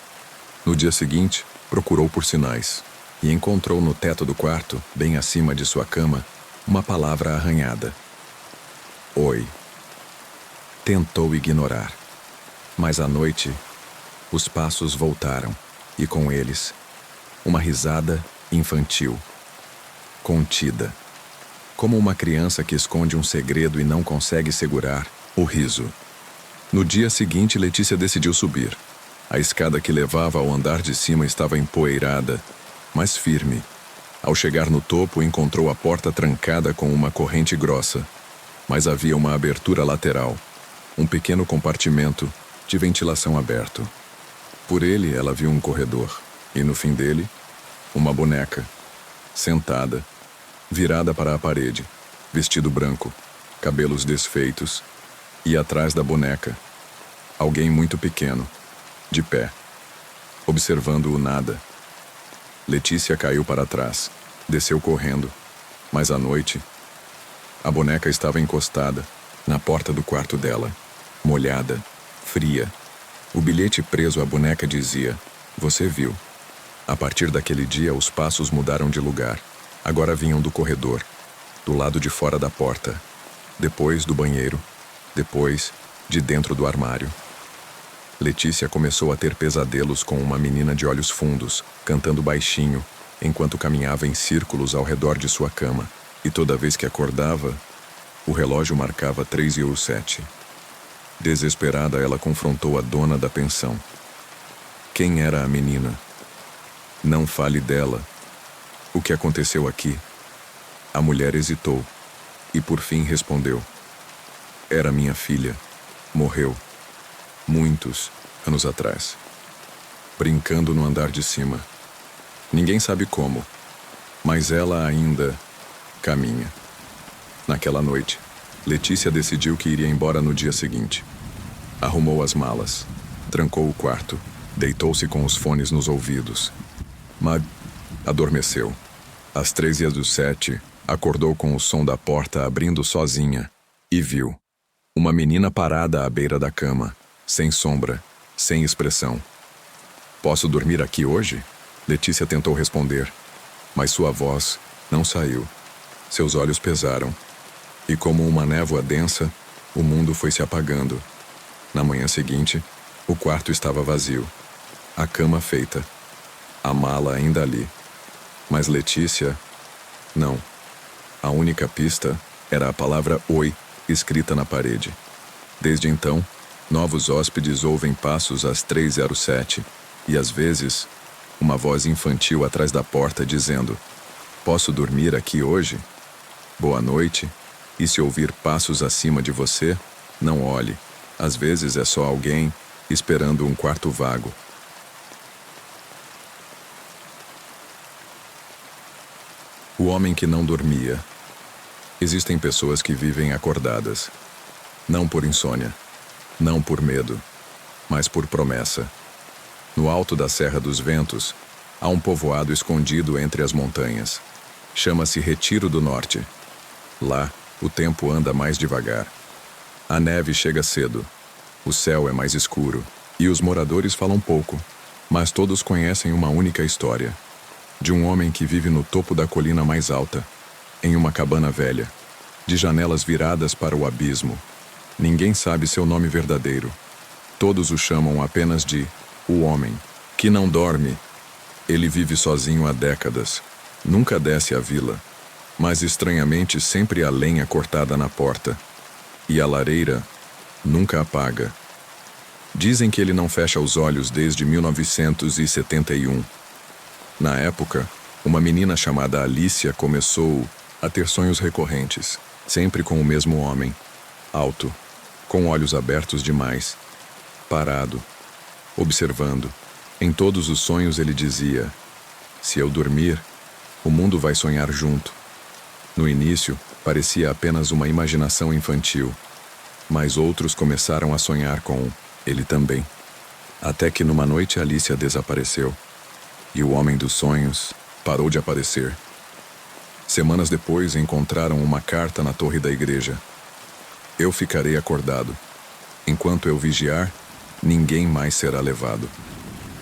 [SPEAKER 1] No dia seguinte, procurou por sinais e encontrou no teto do quarto, bem acima de sua cama, uma palavra arranhada. Oi. Tentou ignorar, mas à noite, os passos voltaram e com eles, uma risada infantil, contida. Como uma criança que esconde um segredo e não consegue segurar o riso. No dia seguinte, Letícia decidiu subir. A escada que levava ao andar de cima estava empoeirada, mas firme. Ao chegar no topo, encontrou a porta trancada com uma corrente grossa. Mas havia uma abertura lateral, um pequeno compartimento de ventilação aberto. Por ele, ela viu um corredor, e no fim dele, uma boneca, sentada, virada para a parede, vestido branco, cabelos desfeitos, e atrás da boneca, alguém muito pequeno, de pé, observando o nada. Letícia caiu para trás, desceu correndo, mas à noite, a boneca estava encostada na porta do quarto dela, molhada, fria. O bilhete preso à boneca dizia: "Você viu." A partir daquele dia, os passos mudaram de lugar. Agora vinham do corredor, do lado de fora da porta, depois do banheiro, depois de dentro do armário. Letícia começou a ter pesadelos com uma menina de olhos fundos, cantando baixinho, enquanto caminhava em círculos ao redor de sua cama. E toda vez que acordava, o relógio marcava 3h07. Desesperada, ela confrontou a dona da pensão. Quem era a menina? Não fale dela. O que aconteceu aqui? A mulher hesitou e por fim respondeu. Era minha filha. Morreu. Muitos anos atrás. Brincando no andar de cima. Ninguém sabe como, mas ela ainda caminha. Naquela noite, Letícia decidiu que iria embora no dia seguinte. Arrumou as malas, trancou o quarto, deitou-se com os fones nos ouvidos. Mas adormeceu. Às 3h07, acordou com o som da porta abrindo sozinha e viu uma menina parada à beira da cama, sem sombra, sem expressão. Posso dormir aqui hoje? Letícia tentou responder, mas sua voz não saiu. Seus olhos pesaram, e como uma névoa densa, o mundo foi se apagando. Na manhã seguinte, o quarto estava vazio, a cama feita, a mala ainda ali. Mas Letícia, não. A única pista era a palavra oi, escrita na parede. Desde então, novos hóspedes ouvem passos às 3h07 e, às vezes, uma voz infantil atrás da porta dizendo: "Posso dormir aqui hoje? Boa noite." E se ouvir passos acima de você, não olhe. Às vezes é só alguém esperando um quarto vago. O homem que não dormia. Existem pessoas que vivem acordadas. Não por insônia, não por medo, mas por promessa. No alto da Serra dos Ventos, há um povoado escondido entre as montanhas. Chama-se Retiro do Norte. Lá, o tempo anda mais devagar. A neve chega cedo. O céu é mais escuro. E os moradores falam pouco, mas todos conhecem uma única história. De um homem que vive no topo da colina mais alta, em uma cabana velha, de janelas viradas para o abismo. Ninguém sabe seu nome verdadeiro. Todos o chamam apenas de o homem, que não dorme. Ele vive sozinho há décadas. Nunca desce a vila, mas estranhamente sempre há lenha cortada na porta. E a lareira nunca apaga. Dizem que ele não fecha os olhos desde 1971. Na época, uma menina chamada Alicia começou a ter sonhos recorrentes, sempre com o mesmo homem, alto, com olhos abertos demais, parado, observando. Em todos os sonhos ele dizia: "Se eu dormir, o mundo vai sonhar junto." No início, parecia apenas uma imaginação infantil, mas outros começaram a sonhar com ele também. Até que numa noite Alicia desapareceu, e o homem dos sonhos parou de aparecer. Semanas depois encontraram uma carta na torre da igreja. "Eu ficarei acordado. Enquanto eu vigiar, ninguém mais será levado."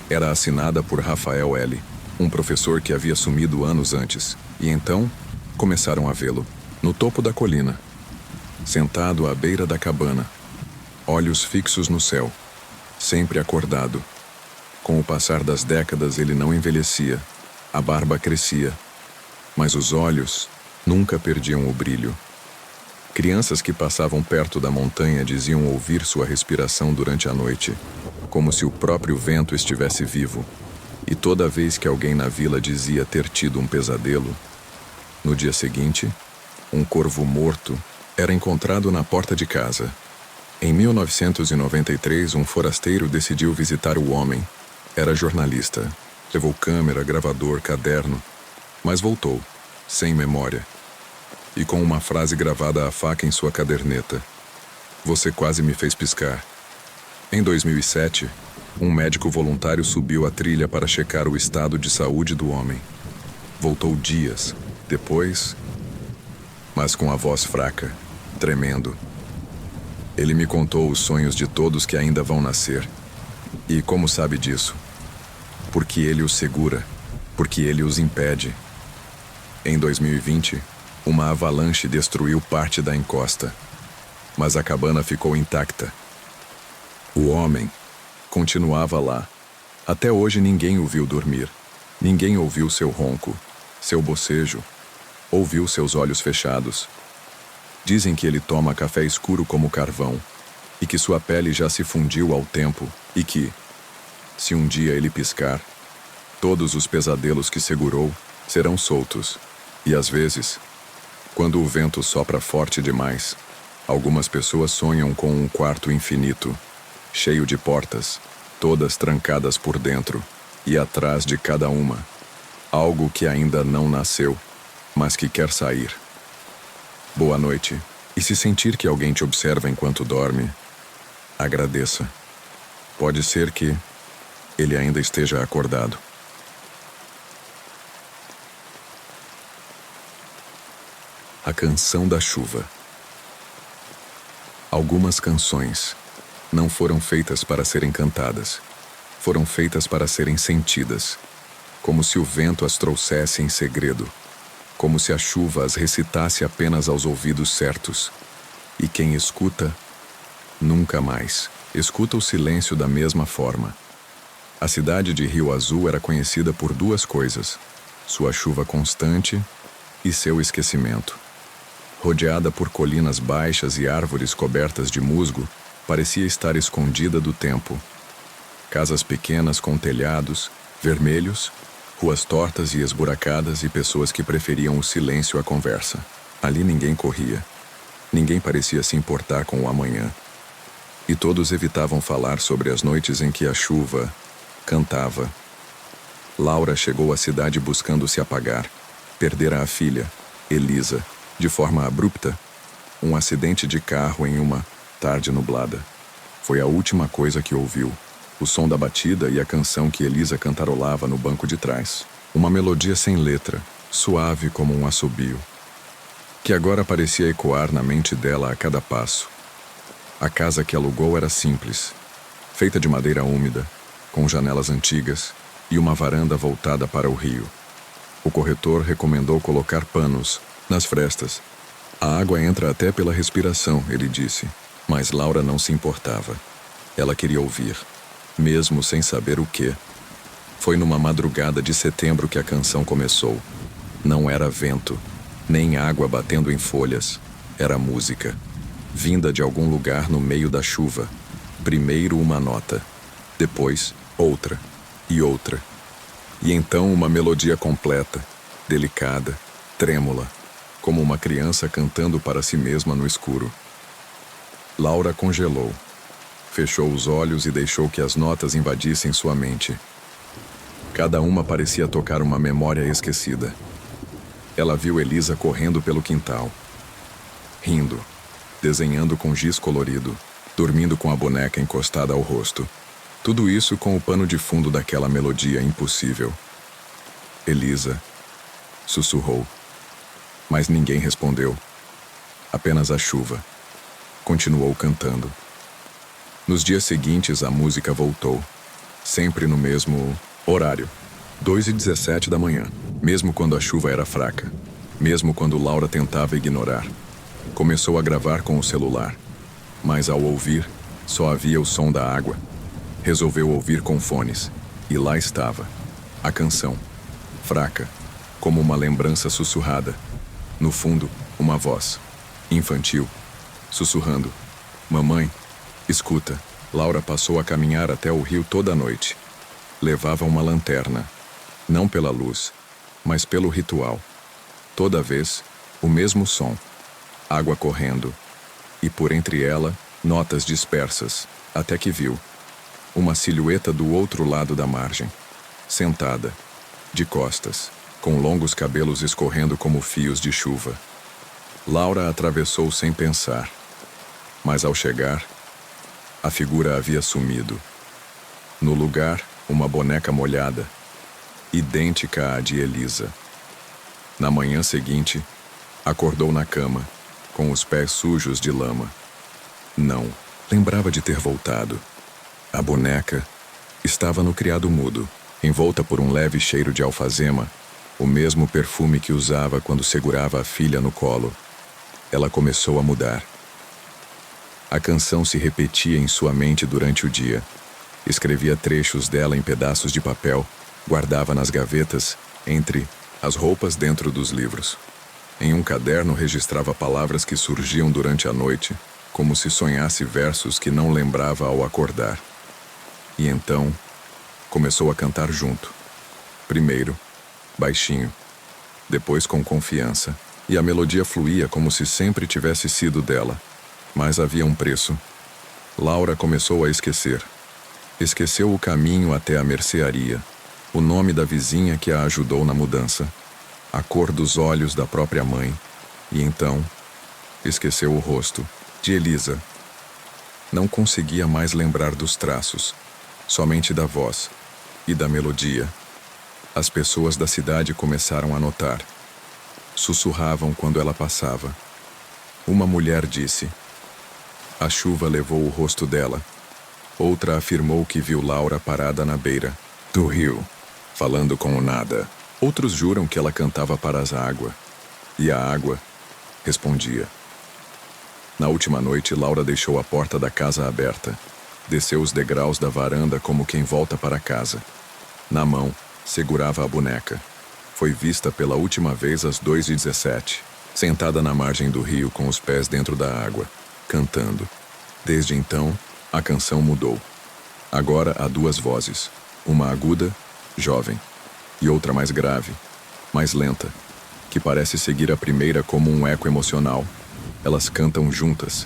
[SPEAKER 1] Era assinada por Rafael L., um professor que havia sumido anos antes, e então começaram a vê-lo, no topo da colina, sentado à beira da cabana, olhos fixos no céu, sempre acordado. Com o passar das décadas ele não envelhecia, a barba crescia, mas os olhos nunca perdiam o brilho. Crianças que passavam perto da montanha diziam ouvir sua respiração durante a noite, como se o próprio vento estivesse vivo. E toda vez que alguém na vila dizia ter tido um pesadelo, no dia seguinte, um corvo morto era encontrado na porta de casa. Em 1993, um forasteiro decidiu visitar o homem. Era jornalista. Levou câmera, gravador, caderno, mas voltou, sem memória, e com uma frase gravada à faca em sua caderneta: "Você quase me fez piscar." Em 2007, um médico voluntário subiu a trilha para checar o estado de saúde do homem. Voltou dias depois, mas com a voz fraca, tremendo. Ele me contou os sonhos de todos que ainda vão nascer. E como sabe disso? Porque ele os segura, porque ele os impede. Em 2020, uma avalanche destruiu parte da encosta, mas a cabana ficou intacta. O homem continuava lá. Até hoje ninguém o viu dormir. Ninguém ouviu seu ronco, seu bocejo, ouviu seus olhos fechados. Dizem que ele toma café escuro como carvão, e que sua pele já se fundiu ao tempo, e que, se um dia ele piscar, todos os pesadelos que segurou serão soltos. E às vezes, quando o vento sopra forte demais, algumas pessoas sonham com um quarto infinito, cheio de portas, todas trancadas por dentro, e atrás de cada uma, algo que ainda não nasceu, mas que quer sair. Boa noite. E se sentir que alguém te observa enquanto dorme, agradeça. Pode ser que ele ainda esteja acordado. A canção da chuva. Algumas canções não foram feitas para serem cantadas. Foram feitas para serem sentidas, como se o vento as trouxesse em segredo, como se a chuva as recitasse apenas aos ouvidos certos. E quem escuta, nunca mais escuta o silêncio da mesma forma. A cidade de Rio Azul era conhecida por duas coisas: sua chuva constante e seu esquecimento. Rodeada por colinas baixas e árvores cobertas de musgo, parecia estar escondida do tempo. Casas pequenas com telhados vermelhos, ruas tortas e esburacadas e pessoas que preferiam o silêncio à conversa. Ali ninguém corria. Ninguém parecia se importar com o amanhã. E todos evitavam falar sobre as noites em que a chuva cantava. Laura chegou à cidade buscando se apagar. Perdera a filha, Elisa, de forma abrupta. Um acidente de carro em uma tarde nublada. Foi a última coisa que ouviu. O som da batida e a canção que Elisa cantarolava no banco de trás. Uma melodia sem letra, suave como um assobio, que agora parecia ecoar na mente dela a cada passo. A casa que alugou era simples, feita de madeira úmida, com janelas antigas e uma varanda voltada para o rio. O corretor recomendou colocar panos nas frestas. A água entra até pela respiração, ele disse, mas Laura não se importava. Ela queria ouvir, mesmo sem saber o quê. Foi numa madrugada de setembro que a canção começou. Não era vento, nem água batendo em folhas. Era música, vinda de algum lugar no meio da chuva. Primeiro uma nota, depois outra e outra. E então uma melodia completa, delicada, trêmula, como uma criança cantando para si mesma no escuro. Laura congelou. Fechou os olhos e deixou que as notas invadissem sua mente. Cada uma parecia tocar uma memória esquecida. Ela viu Elisa correndo pelo quintal, rindo, desenhando com giz colorido, dormindo com a boneca encostada ao rosto. Tudo isso com o pano de fundo daquela melodia impossível. Elisa sussurrou, mas ninguém respondeu. Apenas a chuva continuou cantando. Nos dias seguintes, a música voltou, sempre no mesmo horário, 2h17 da manhã, mesmo quando a chuva era fraca, mesmo quando Laura tentava ignorar. Começou a gravar com o celular, mas ao ouvir, só havia o som da água. Resolveu ouvir com fones, e lá estava, a canção, fraca, como uma lembrança sussurrada. No fundo, uma voz, infantil, sussurrando: "Mamãe, escuta." Laura passou a caminhar até o rio toda a noite. Levava uma lanterna, não pela luz, mas pelo ritual. Toda vez, o mesmo som, água correndo, e por entre ela, notas dispersas, até que viu uma silhueta do outro lado da margem, sentada, de costas, com longos cabelos escorrendo como fios de chuva. Laura atravessou sem pensar, mas ao chegar, a figura havia sumido. No lugar, uma boneca molhada, idêntica à de Elisa. Na manhã seguinte, acordou na cama, com os pés sujos de lama. Não, lembrava de ter voltado. A boneca estava no criado mudo, envolta por um leve cheiro de alfazema, o mesmo perfume que usava quando segurava a filha no colo. Ela começou a mudar. A canção se repetia em sua mente durante o dia. Escrevia trechos dela em pedaços de papel, guardava nas gavetas, entre as roupas dentro dos livros. Em um caderno registrava palavras que surgiam durante a noite, como se sonhasse versos que não lembrava ao acordar. E então, começou a cantar junto. Primeiro, baixinho, depois com confiança, e a melodia fluía como se sempre tivesse sido dela. Mas havia um preço. Laura começou a esquecer. Esqueceu o caminho até a mercearia, o nome da vizinha que a ajudou na mudança, a cor dos olhos da própria mãe, e então, esqueceu o rosto de Elisa. Não conseguia mais lembrar dos traços, somente da voz e da melodia. As pessoas da cidade começaram a notar. sussurravam quando ela passava. Uma mulher disse: "A chuva levou o rosto dela." Outra afirmou que viu Laura parada na beira do rio, falando com o nada. Outros juram que ela cantava para a água, e a água respondia. Na última noite, Laura deixou a porta da casa aberta. Desceu os degraus da varanda como quem volta para casa. Na mão, segurava a boneca. Foi vista pela última vez às 2h17, sentada na margem do rio com os pés dentro da água, cantando. Desde então, a canção mudou. Agora há duas vozes, uma aguda, jovem, e outra mais grave, mais lenta, que parece seguir a primeira como um eco emocional. Elas cantam juntas,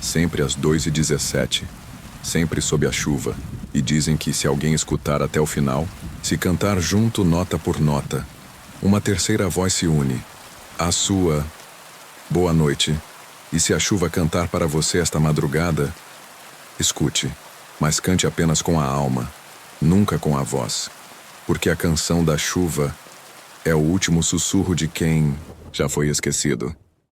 [SPEAKER 1] sempre às 2h17, sempre sob a chuva, e dizem que se alguém escutar até o final, se cantar junto nota por nota, uma terceira voz se une, a sua boa noite, e se a chuva cantar para você esta madrugada, escute, mas cante apenas com a alma, nunca com a voz, porque a canção da chuva é o último sussurro de quem já foi esquecido.